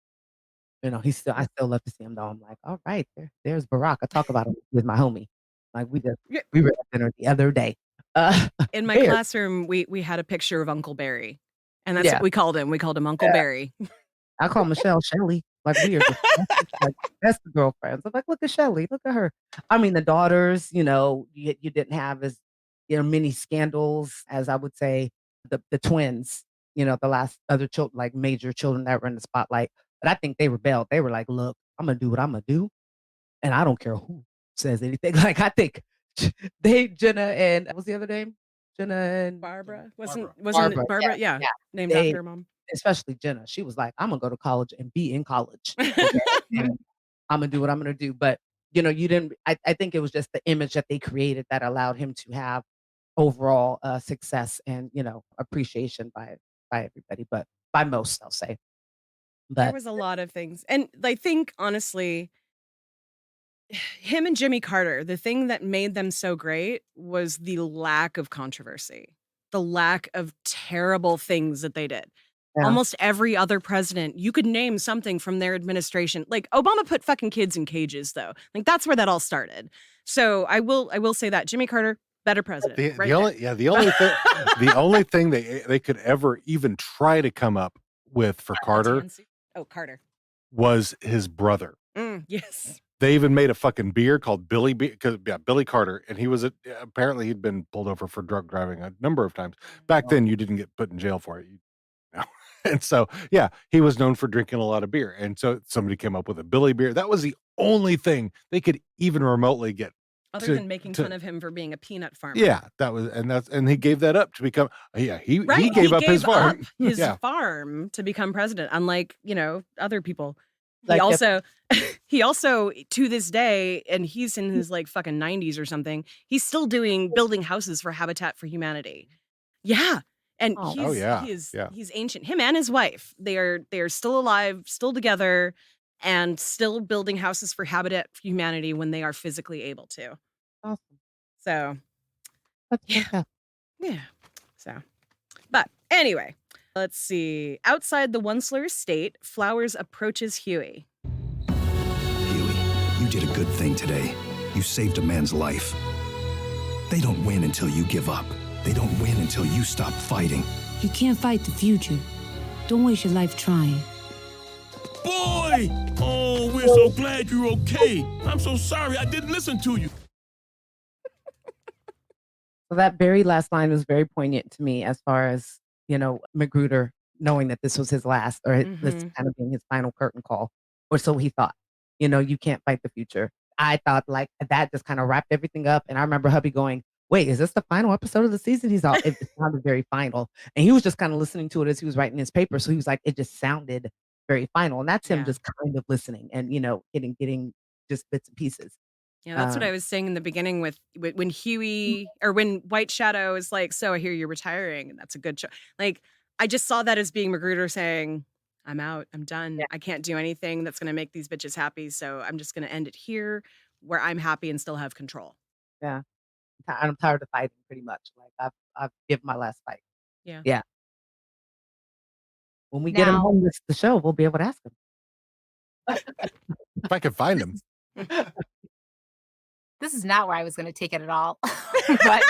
I still love to see him though. I'm like, all right, there's Barack. I talk about him with my homie. Like we were at dinner the other day. In my classroom, we had a picture of Uncle Barry, and that's what we called him. We called him Uncle Barry. I call Michelle Shelly. Like we are that's the girlfriends. I'm like, look at Shelly, look at her. I mean, the daughters, you didn't have as many scandals as I would say the twins. The last other children, like major children that were in the spotlight. But I think they rebelled. They were like, look, I'm gonna do what I'm gonna do, and I don't care who says anything. Like I think Jenna and what was the other name? Jenna and Barbara wasn't Barbara, it Barbara? Yeah, named they, after her mom. especially Jenna. She was like, "I'm gonna go to college and be in college. Okay? And I'm gonna do what I'm gonna do." But you didn't. I think it was just the image that they created that allowed him to have overall success and appreciation by everybody, but by most, I'll say. There But was a lot of things. And I think honestly, him and Jimmy Carter, the thing that made them so great was the lack of controversy, the lack of terrible things that they did. yeah, Almost every other president, you could name something from their administration. Like Obama put fucking kids in cages, though. Like that's where that all started. So I will say that Jimmy Carter, better president. The, right the only there. the only thing the only thing they could ever even try to come up with for Carter TNC. Oh, Carter. was his brother. Yes. They even made a fucking beer called Billy Beer, because Billy Carter, and he was apparently he'd been pulled over for drunk driving a number of times. Back then, you didn't get put in jail for it. And so, yeah, he was known for drinking a lot of beer. And so somebody came up with a Billy beer. That was the only thing they could even remotely get. Other than making fun of him for being a peanut farmer. Yeah, and he gave that up to become. Yeah, he Right. gave up his farm. His Yeah. farm to become president, unlike, other people. Like He also to this day, and he's in his like fucking 90s or something, he's still building houses for Habitat for Humanity. Yeah. And Oh, yeah. he's ancient. Him and his wife, they are still alive, still together, and still building houses for Habitat for Humanity when they are physically able to. awesome. So That's Yeah. fantastic. yeah. So, but anyway, let's see. Outside the Onceler estate, Flowers approaches Huey. Huey, you did a good thing today. You saved a man's life. They don't win until you give up. They don't win until you stop fighting. You can't fight the future. Don't waste your life trying. Boy! Oh, we're so glad you're okay. I'm so sorry I didn't listen to you. So that very last line was very poignant to me as far as, Magruder knowing that this was his last, or this kind of being his final curtain call, or so he thought. You can't fight the future. I thought like that just kind of wrapped everything up. And I remember hubby going, "Wait, is this the final episode of the season?" He's all, it sounded very final. And he was just kind of listening to it as he was writing his paper. So he was like, it just sounded very final. And that's him Yeah. just kind of listening and, getting just bits and pieces. Yeah, that's what I was saying in the beginning with when Huey or when White Shadow is like, "So I hear you're retiring," and that's a good show. Like, I just saw that as being Magruder saying, "I'm out. I'm done. Yeah. I can't do anything that's going to make these bitches happy. So I'm just going to end it here, where I'm happy and still have control." Yeah. I'm tired of fighting pretty much. Like I've given my last fight. Yeah. Yeah. When we get him Now- home the show, we'll be able to ask him. If I could find him. This is not where I was going to take it at all. But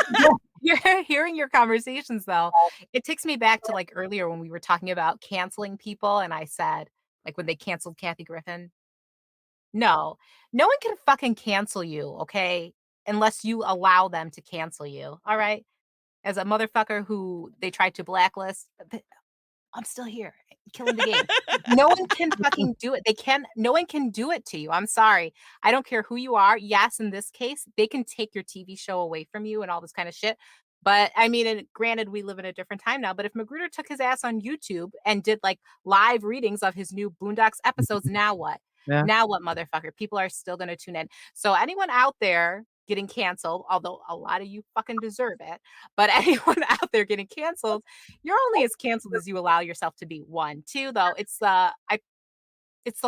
you're hearing your conversations, though, it takes me back to like earlier when we were talking about canceling people. And I said, like when they canceled Kathy Griffin, no one can fucking cancel you, okay? Unless you allow them to cancel you. All right. As a motherfucker who they tried to blacklist, I'm still here, killing the game. No one can fucking do it. No one can do it to you. I'm sorry. I don't care who you are. Yes, in this case, they can take your TV show away from you and all this kind of shit. But I mean, and granted, we live in a different time now. But if Magruder took his ass on YouTube and did like live readings of his new Boondocks episodes, now what? Yeah. Now what, motherfucker? People are still going to tune in. So anyone out there getting canceled, although a lot of you fucking deserve it, but anyone out there getting canceled, you're only as canceled as you allow yourself to be. One, two, though, it's the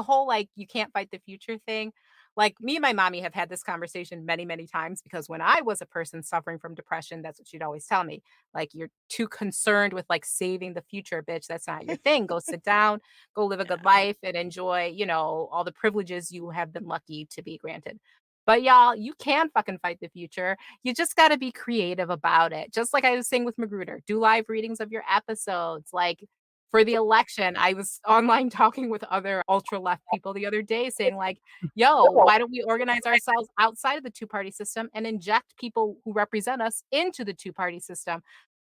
whole like you can't fight the future thing. Like me and my mommy have had this conversation many, many times because when I was a person suffering from depression, that's what she'd always tell me. Like, you're too concerned with like saving the future, bitch. That's not your thing. Go sit down, go live a good life and enjoy, all the privileges you have been lucky to be granted. But y'all, you can fucking fight the future. You just got to be creative about it. Just like I was saying with Magruder, do live readings of your episodes. Like for the election, I was online talking with other ultra left people the other day saying like, yo, why don't we organize ourselves outside of the two-party system and inject people who represent us into the two-party system?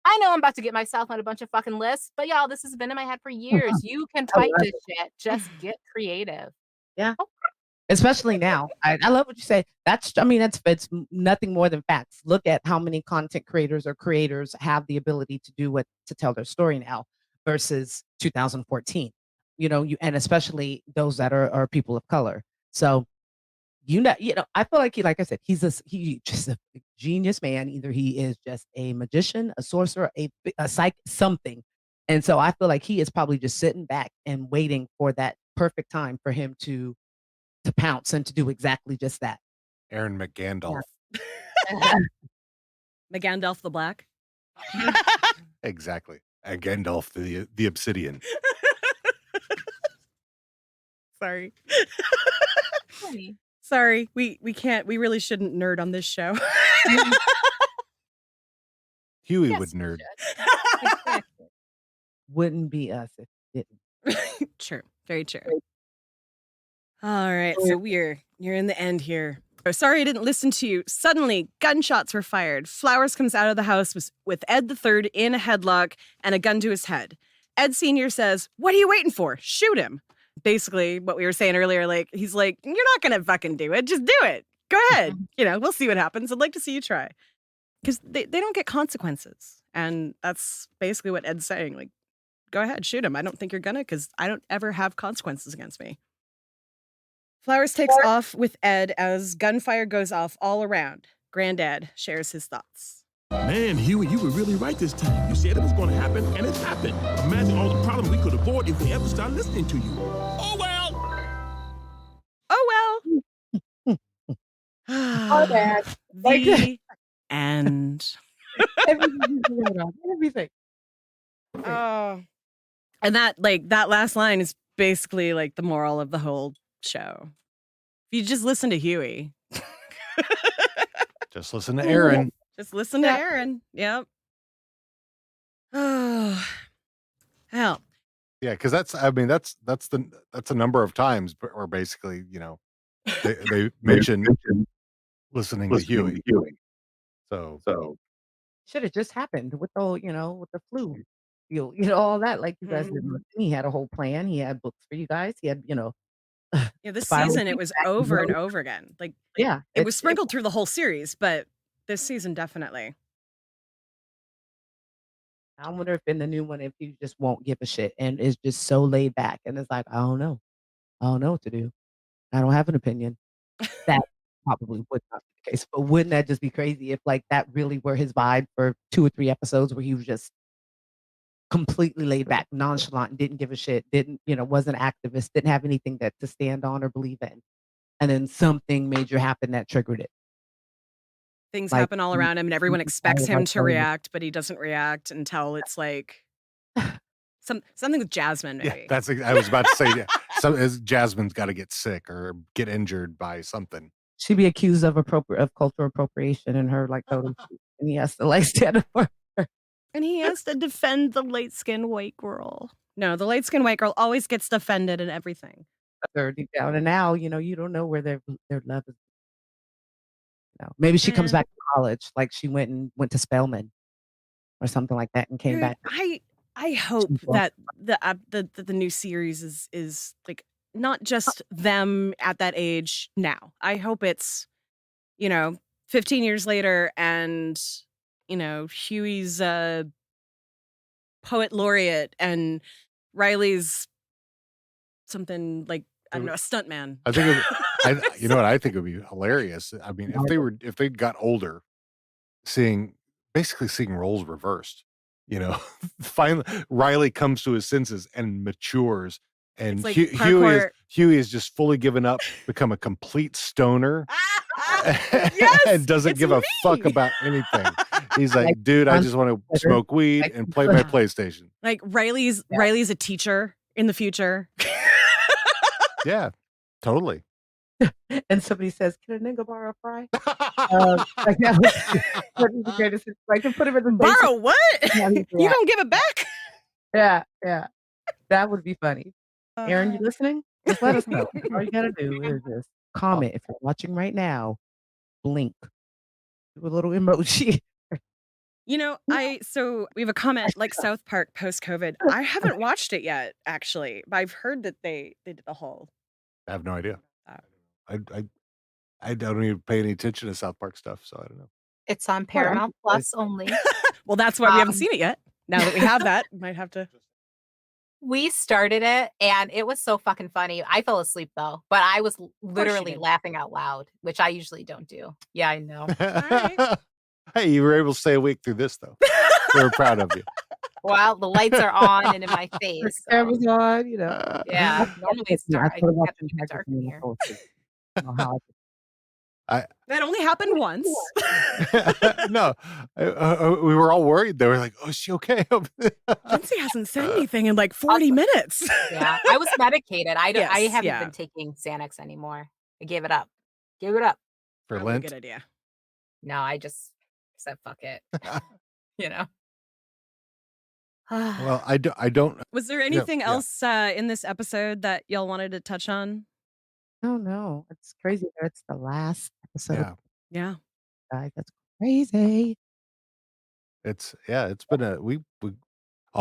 I know I'm about to get myself on a bunch of fucking lists, but y'all, this has been in my head for years. You can fight this shit. Just get creative. Yeah. Especially now. I love what you say. It's nothing more than facts. Look at how many content creators or creators have the ability to tell their story now versus 2014. And especially those that are people of color. So, I feel like like I said, he's just a genius man. Either he is just a magician, a sorcerer, a psych, something. And so I feel like he is probably just sitting back and waiting for that perfect time for him to pounce and to do exactly just that. Aaron McGandalf. McGandalf the Black. Exactly. And Gandalf the Obsidian. Sorry. Sorry. We can't. We really shouldn't nerd on this show. Huey would nerd. Wouldn't be us if it didn't. True. Very true. All right. So you're in the end here. Oh, sorry I didn't listen to you. Suddenly, gunshots were fired. Flowers comes out of the house with Ed the Third in a headlock and a gun to his head. Ed Sr. says, "What are you waiting for? Shoot him." Basically, what we were saying earlier, like, he's like, "You're not going to fucking do it. Just do it. Go ahead. We'll see what happens. I'd like to see you try." Because they don't get consequences. And that's basically what Ed's saying. Like, go ahead, shoot him. I don't think you're gonna, because I don't ever have consequences against me. Flowers takes off with Ed as gunfire goes off all around. Granddad shares his thoughts. Man, Huey, you were really right this time. You said it was going to happen, and it happened. Imagine all the problems we could avoid if we ever started listening to you. Oh, well. Oh, well. Oh, Dad. The end. Everything. Oh. And that last line is basically like the moral of the whole show. If you just listen to Huey. Just listen to Aaron. Just listen to Aaron. Yep. Oh. Hell. Yeah, because that's a number of times where basically, they mention listening to Huey. So Should have just happened with the flu. All that. Like you guys didn't listen. He had a whole plan. He had books for you guys. He had, Yeah, this season it was over and over again. Like it was sprinkled through the whole series, but this season definitely. I wonder if in the new one, if you just won't give a shit and is just so laid back and it's like, I don't know what to do. I don't have an opinion. That probably would not be the case. But wouldn't that just be crazy if like that really were his vibe for 2 or 3 episodes where he was just completely laid back, nonchalant, and didn't give a shit, wasn't an activist, didn't have anything to stand on or believe in. And then something major happened that triggered it. Things happen all around him and everyone expects him to react, but he doesn't react until it's like something with Jasmine, maybe. Yeah, I was about to say, Jasmine's got to get sick or get injured by something. She'd be accused of cultural appropriation and her and he has to stand up for her. And he has to defend the light-skinned white girl. No, the light-skinned white girl always gets defended in everything. Deep down. And now, you don't know where their love is. Maybe she comes back to college, like she went to Spelman or something like that and came back. I hope that the new series is like not just them at that age now. I hope it's 15 years later and Huey's poet laureate and Riley's something like, I don't know, a stuntman. I think what I think would be hilarious. I mean, if they got older, basically seeing roles reversed. Finally Riley comes to his senses and matures, and like Huey is just fully given up, become a complete stoner, and doesn't give a fuck about anything. He's like, dude, I just want to smoke weed and play my PlayStation. Like Riley's a teacher in the future. Yeah, totally. And somebody says, "Can a nigga borrow a fry?" That was the greatest. I can put him in the borrow what? Yeah, you don't give it back? Yeah, that would be funny. Aaron, you listening? Just let us know. All you gotta do is just comment if you're watching right now. Blink, do a little emoji. So we have a comment like South Park post-COVID. I haven't watched it yet, actually, but I've heard that they did the whole. I have no idea. I don't even pay any attention to South Park stuff, so I don't know. It's on Paramount Plus only. Well, that's why we haven't seen it yet. Now that we have that, might have to. We started it and it was so fucking funny. I fell asleep though, but I was literally laughing out loud, which I usually don't do. Yeah, I know. Hey, you were able to stay awake through this though. We're proud of you. Well, the lights are on and in my face. The camera's on, you know. Yeah, normally it's dark. I have to keep it dark in here. That only happened once. No, we were all worried. They were like, "Oh, is she okay?" Lindsay hasn't said anything in like 40 minutes. Yeah, I was medicated. I Yes, haven't been taking Xanax anymore. I gave it up. Give it up. For Probably a Lent. good idea. No, I just said fuck it. You know. Well, I don't. Was there anything else in this episode that y'all wanted to touch on? Oh no, it's crazy that it's the last episode. Yeah. Guys, that's crazy. It's been a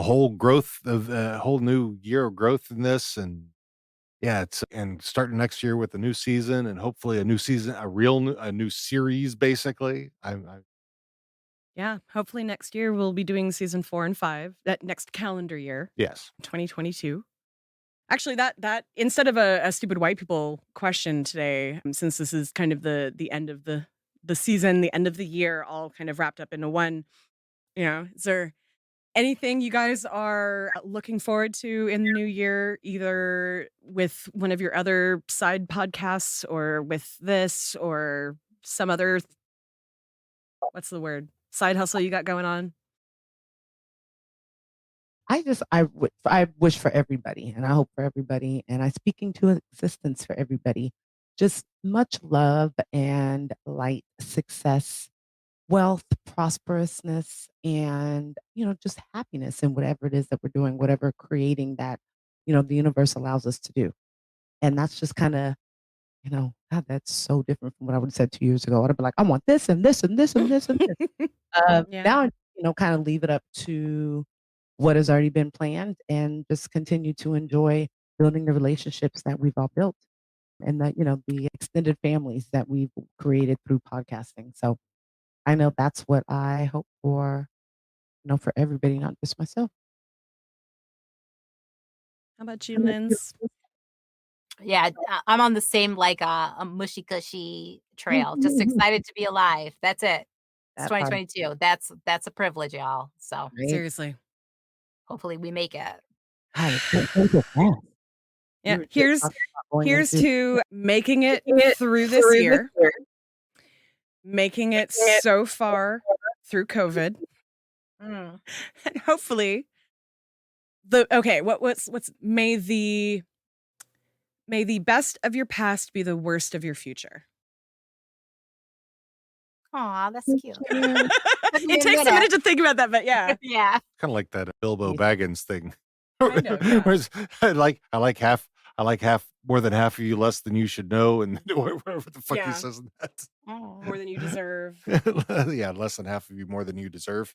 whole growth of a whole new year of growth in this, and and starting next year with a new season and hopefully a new season, a new series, basically. Yeah. Hopefully next year we'll be doing season 4 and 5. That next calendar year. Yes. 2022. Actually, that instead of a stupid white people question today, since this is kind of the end of the season, the end of the year, all kind of wrapped up into one, is there anything you guys are looking forward to in the new year, either with one of your other side podcasts or with this or some other, what's the word, side hustle you got going on? I wish for everybody, and I hope for everybody, and I speak into existence for everybody. Just much love and light, success, wealth, prosperousness, and just happiness in whatever it is that we're doing, whatever creating that the universe allows us to do. And that's just kind of God, that's so different from what I would have said 2 years ago. I'd be like, I want this and this and this and this and this. Now, kind of leave it up to what has already been planned and just continue to enjoy building the relationships that we've all built and that, the extended families that we've created through podcasting. So I know that's what I hope for, for everybody, not just myself. How about you, Linz? Yeah, I'm on the same like a mushy cushy trail. Just excited to be alive. That's it. It's 2022. That's a privilege, y'all. So seriously. Hopefully we make it. Yeah, here's to making it through this year, making it so far through COVID, and hopefully may the best of your past be the worst of your future. Aw, that's cute. It takes a minute to think about that, but yeah. Yeah. Kind of like that Bilbo Baggins thing. Kind of, yeah. Whereas I like half more than half of you, less than you should know, and whatever the fuck he says in that. More than you deserve. Yeah, less than half of you, more than you deserve.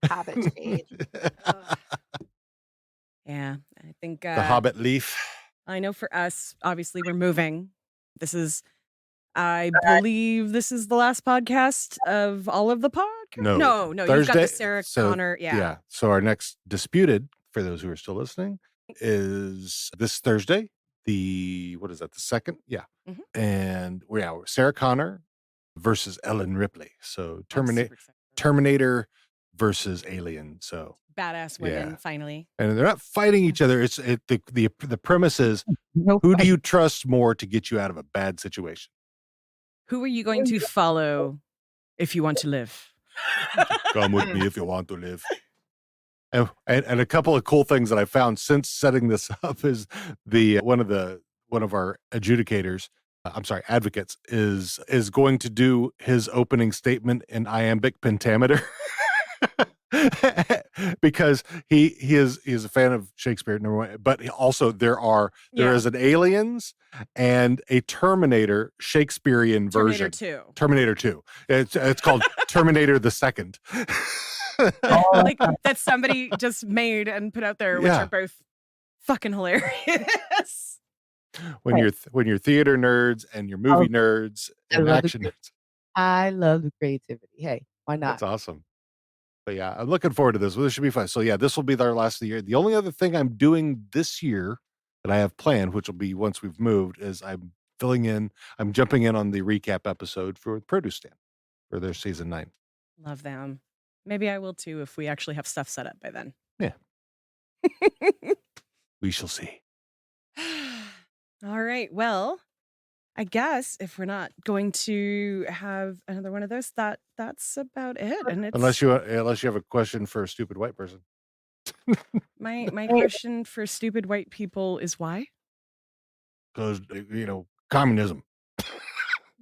Hobbit shade. Yeah, I think the Hobbit leaf. I know for us, obviously, we're moving. I believe this is the last podcast of all of the podcasts. No, Thursday, you've got the Sarah Connor. Yeah. So our next Disputed, for those who are still listening, is this Thursday. The 2nd? Yeah. Mm-hmm. And Sarah Connor versus Ellen Ripley. So Terminator versus Alien. So badass women, finally. And they're not fighting each other. It's the premise is who do you trust more to get you out of a bad situation? Who are you going to follow if you want to live? Come with me if you want to live. And a couple of cool things that I found since setting this up is one of our adjudicators, advocates, is going to do his opening statement in iambic pentameter. Because he is a fan of Shakespeare, number one, but also there is an Aliens and a Terminator Shakespearean version. Terminator 2. It's called Terminator the Second. Like that somebody just made and put out there, which are both fucking hilarious. when Hey. you're theater nerds and you're movie nerds and action nerds. I love the creativity. Hey, why not? That's awesome. But yeah, I'm looking forward to this. Well, this should be fun. So yeah, this will be our last of the year. The only other thing I'm doing this year that I have planned, which will be once we've moved, is I'm jumping in on the recap episode for Produce Stand for their season 9. Love them. Maybe I will too if we actually have stuff set up by then. Yeah. We shall see. All right. Well, I guess if we're not going to have another one of those, that's about it. And it's Unless you have a question for a stupid white person. my question for stupid white people is why? Because communism.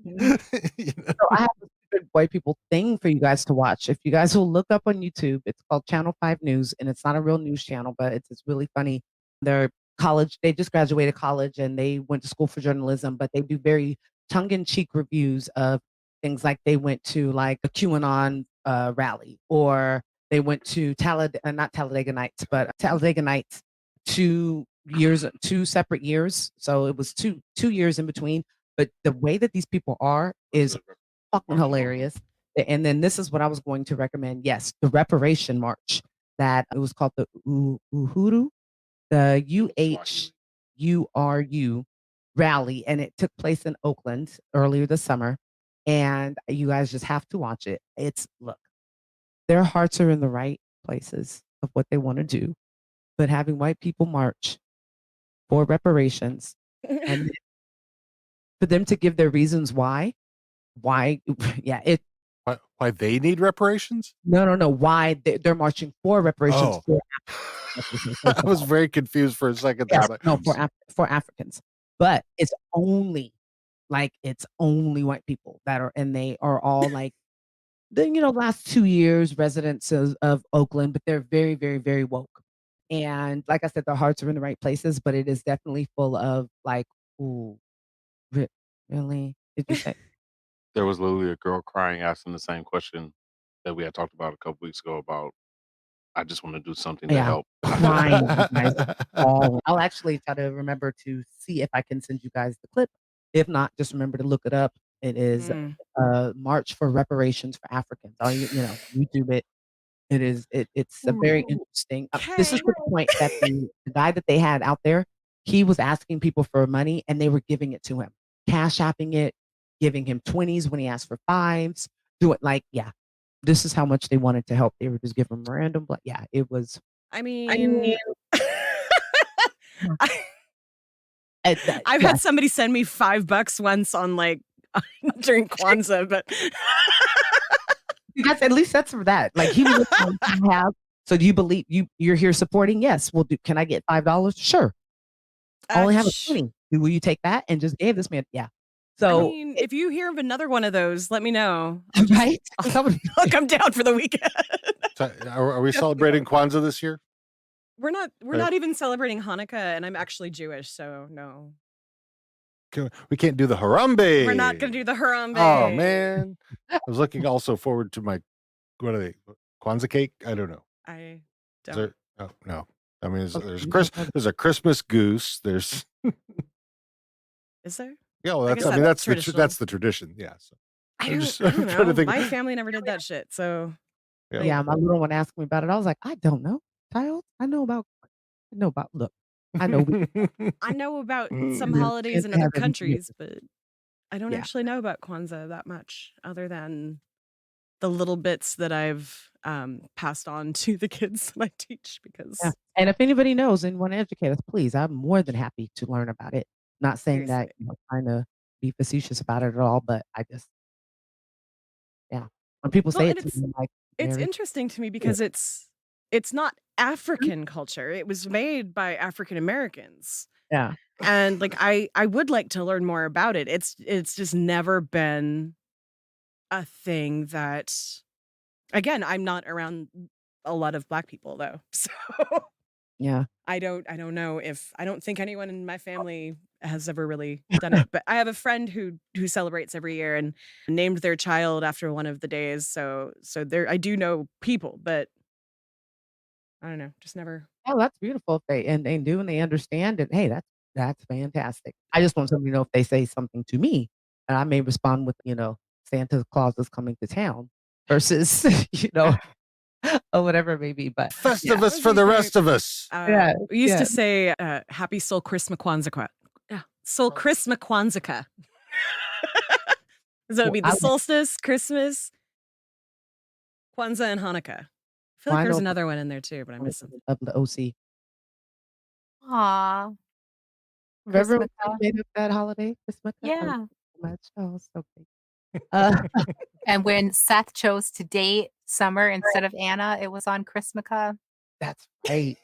So I have a stupid white people thing for you guys to watch. If you guys will look up on YouTube, it's called Channel 5 News, and it's not a real news channel, but it's really funny. They're college, they just graduated college and they went to school for journalism, but they do very tongue-in-cheek reviews of things like they went to like a QAnon rally, or they went to not Talladega Nights, but Talladega Nights 2 separate years. So it was two years in between. But the way that these people are is fucking hilarious. And then this is what I was going to recommend. Yes, the Reparation March, that it was called the Uhuru, the UHURU rally, and it took place in Oakland earlier this summer. And you guys just have to watch it. Look, their hearts are in the right places of what they want to do, but having white people march for reparations and for them to give their reasons why, yeah, why they need reparations? No, why they're marching for reparations. Oh. I was very confused for a second. Yes, no, for Africans, but it's only white people that are, and they are all like the last 2 years residents of Oakland, but they're very, very, very woke. And like I said, their hearts are in the right places, but it is definitely full of like, ooh, really? Did you say? There was literally a girl crying, asking the same question that we had talked about a couple weeks ago about, I just want to do something to help. Crying, you guys, bawling. I'll actually try to remember to see if I can send you guys the clip. If not, just remember to look it up. It is March for Reparations for Africans. YouTube it. It's a very interesting. This is to the point that the guy that they had out there, he was asking people for money and they were giving it to him, cash apping it, giving him 20s when he asked for 5s. Do it like, yeah. This is how much they wanted to help. They were just giving random, but yeah, it was. I mean, I've had somebody send me $5 once on like during Kwanzaa, but at least that's for that. Like he was have. So do you believe you're here supporting? Yes. Well, can I get $5? Sure. I only have a 20. Will you take that? And just gave this man. Yeah. So I mean, if you hear of another one of those, let me know. Right? I'll come down for the weekend. So, are we celebrating Kwanzaa this year? We're not even celebrating Hanukkah, and I'm actually Jewish, so no. We can't do the Harambe. We're not going to do the Harambe. Oh man, I was looking also forward to my Kwanzaa cake. I don't know. I don't. No. I mean, there's a Christmas goose. There's. Is there? Yeah, well, that's the tradition. Yeah. So I don't know. My family never did that shit. So yeah, my little one asked me about it. I was like, I don't know, child. I know about. Look, I know. I know about some holidays in other countries, but I don't actually know about Kwanzaa that much, other than the little bits that I've passed on to the kids that I teach. Because and if anybody knows and want to educate us, please, I'm more than happy to learn about it. Not saying that trying to be facetious about it at all, but I just when people say it to me, like it's interesting to me because it's not African culture. It was made by African Americans. Yeah. And like I would like to learn more about it. It's just never been a thing that, again, I'm not around a lot of Black people though. So yeah. I don't know if I don't think anyone in my family has ever really done it. But I have a friend who celebrates every year and named their child after one of the days. So there I do know people, but I don't know, just never. Oh, that's beautiful if they do and they understand it. Hey, that's That's fantastic. I just want somebody to know if they say something to me, and I may respond with, Santa Claus is coming to town versus, or whatever it may be. But Festivus for the rest of us. We used to say, Happy Sol Christmas Kwanzaa. Yeah. Sol Christmas Kwanzaa. So it would be the solstice, Christmas, Kwanzaa, and Hanukkah. I feel like there's another one in there too, but I missed it. Of the OC. Aw. Remember when Christmas. we made up that holiday? Christmas? Yeah. Oh, so great. And when Seth chose to date Summer instead of Anna, it was on Christmas. That's right.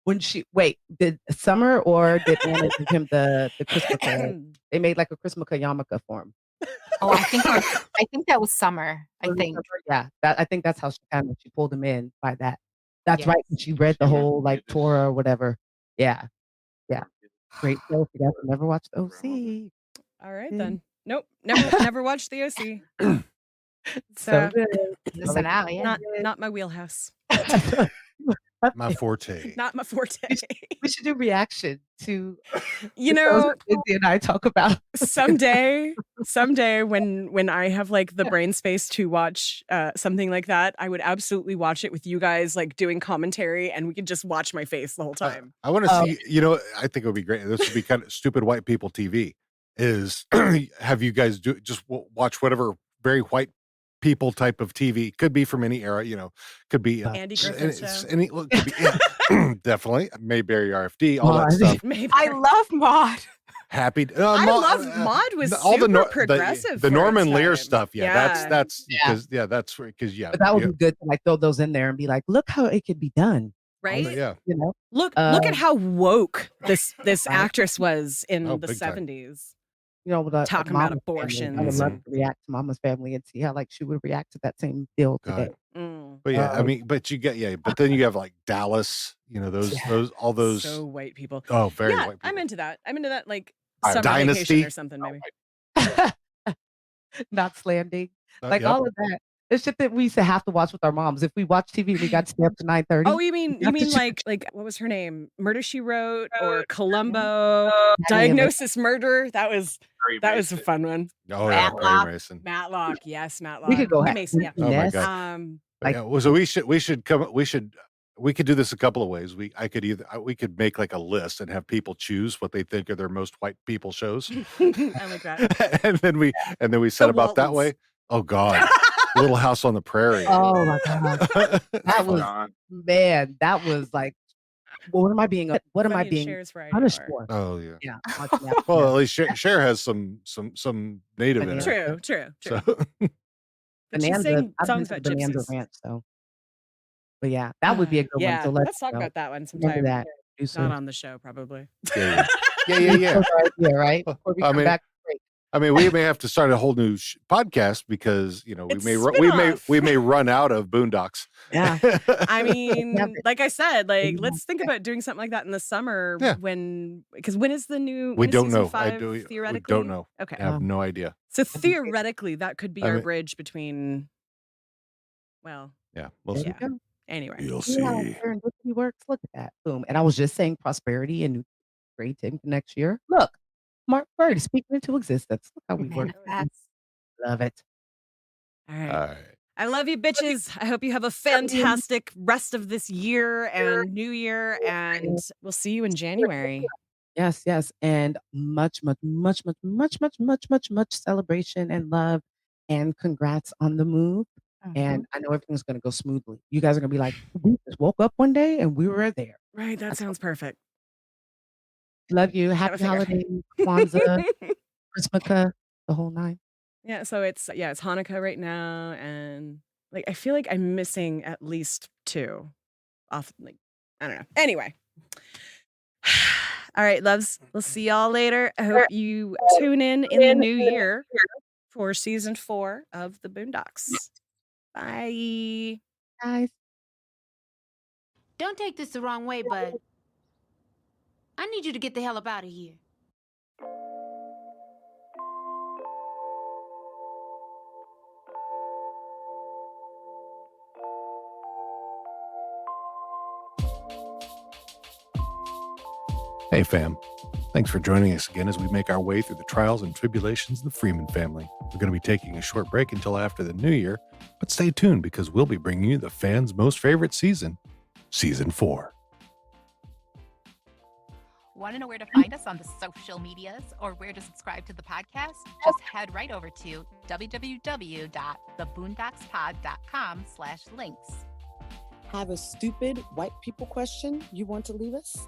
Did Summer or did Anna give him the Christmas? They made like a Christmas yarmulke for him. Oh, I think that was Summer. I think. Yeah, I think that's how she pulled him in by that. That's Yes. right. She read the whole Torah or whatever. Yeah. Great show. If you guys have never watched OC. All right, then. Nope. Never watched the OC. So good. Listen out, yeah. Not my wheelhouse. My forte. Not my forte. We should do reaction to You know, Izzy and I talk about someday when I have like the brain space to watch something like that, I would absolutely watch it with you guys like doing commentary, and we could just watch my face the whole time. I want to see, I think it would be great. This would be kind of stupid white people TV is have you guys just watch whatever very white people type of TV. Could be from any era, could be Andy Griffith show. Could be, definitely Mayberry RFD, all that stuff. I love Maude. Happy. I love Maude was all super progressive. The for Norman its Lear time. stuff. That's because But that would be good to like throw those in there and be like, look how it could be done. Right? Yeah. Look at how woke this actress was in the big time. 70s. Talking about abortions. I would love to react to Mama's Family and see how like she would react to that same deal today. But but then you have like Dallas, all those So white people. Oh, very yeah, white people. I'm into that. I'm into that like All right, summer Dynasty. vacation or something maybe. Knots Landing, Yep. all of that. It's shit that we used to have to watch with our moms. If we watch TV, we got to stay up to 9:30. Oh, you mean like what was her name? Murder She Wrote or Columbo? Diagnosis Murder. That was a fun one. Oh yeah, Perry Mason. Matlock. Yes, Matlock. We could go Mason. Yeah. Oh my god. So we could do this a couple of ways. We could make like a list and have people choose what they think are their most white people shows. I like that. and then we set about that way. Oh god. Little House on the Prairie. Oh my god. That was like, what am I being punished for? Oh yeah. Yeah. Well, at least Cher has some native in her. True. So, But she sang songs about Bonanza gypsies. Ranch, so. But yeah, that would be a good Yeah, one. So let's talk about that one sometime. remember that. Do Not some- on the show, probably. yeah. Yeah, right. Before we I come mean, back. we may have to start a whole new podcast because It's we may run out of Boondocks. Yeah. I mean, like I said, let's think about doing something like that in the summer because when is the new We when is don't season know. 5, We theoretically? don't know. Okay. I have no idea. So theoretically that could be I our mean- bridge between Yeah, we'll see. yeah. Anyway. You'll Yeah, serendipity works. Look at that. Boom. And I was just saying prosperity and great thing for next year. Look, Mark Bird speaking into existence. Look how we work. Love it. All right. All right. I love you, bitches. I hope you have a fantastic rest of this year and new year, and we'll see you in January. Yes. And much celebration and love and congrats on the move. And I know everything's going to go smoothly. You guys are going to be like, we just woke up one day and we were there. Right. That sounds perfect. Love you. Have a Happy finger. holidays, Kwanzaa, Christmas, the whole nine. Yeah, so it's Hanukkah right now, and I feel like I'm missing at least 2 off. I don't know. Anyway, all right, loves. We'll see y'all later. I hope you tune in the new year for season 4 of the Boondocks. Bye, guys. Don't take this the wrong way, but I need you to get the hell up out of here. Hey, fam. Thanks for joining us again as we make our way through the trials and tribulations of the Freeman family. We're going to be taking a short break until after the new year, but stay tuned because we'll be bringing you the fans' most favorite season, Season 4. Want to know where to find us on the social medias or where to subscribe to the podcast? Just head right over to www.theboondockspod.com/links. Have a stupid white people question you want to leave us?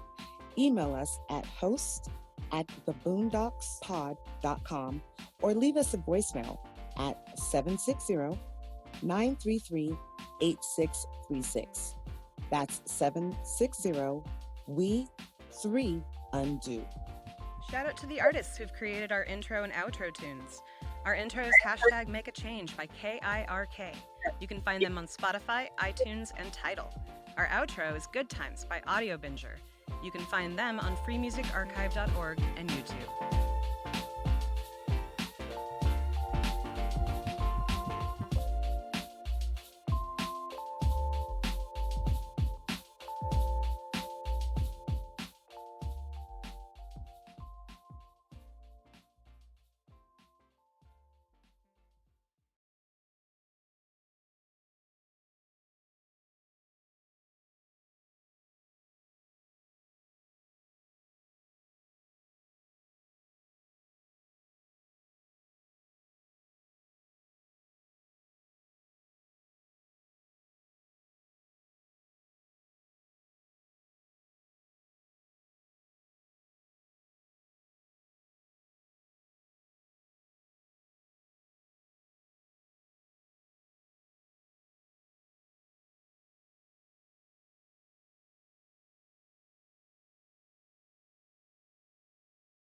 Email us at host@theboondockspod.com or leave us a voicemail at 760-933-8636. That's 760-we-3-undo. Shout out to the artists who've created our intro and outro tunes. Our intro is #Make a Change by KIRK. You can find them on Spotify, iTunes, and Tidal. Our outro is Good Times by Audio Binger. You can find them on freemusicarchive.org and YouTube.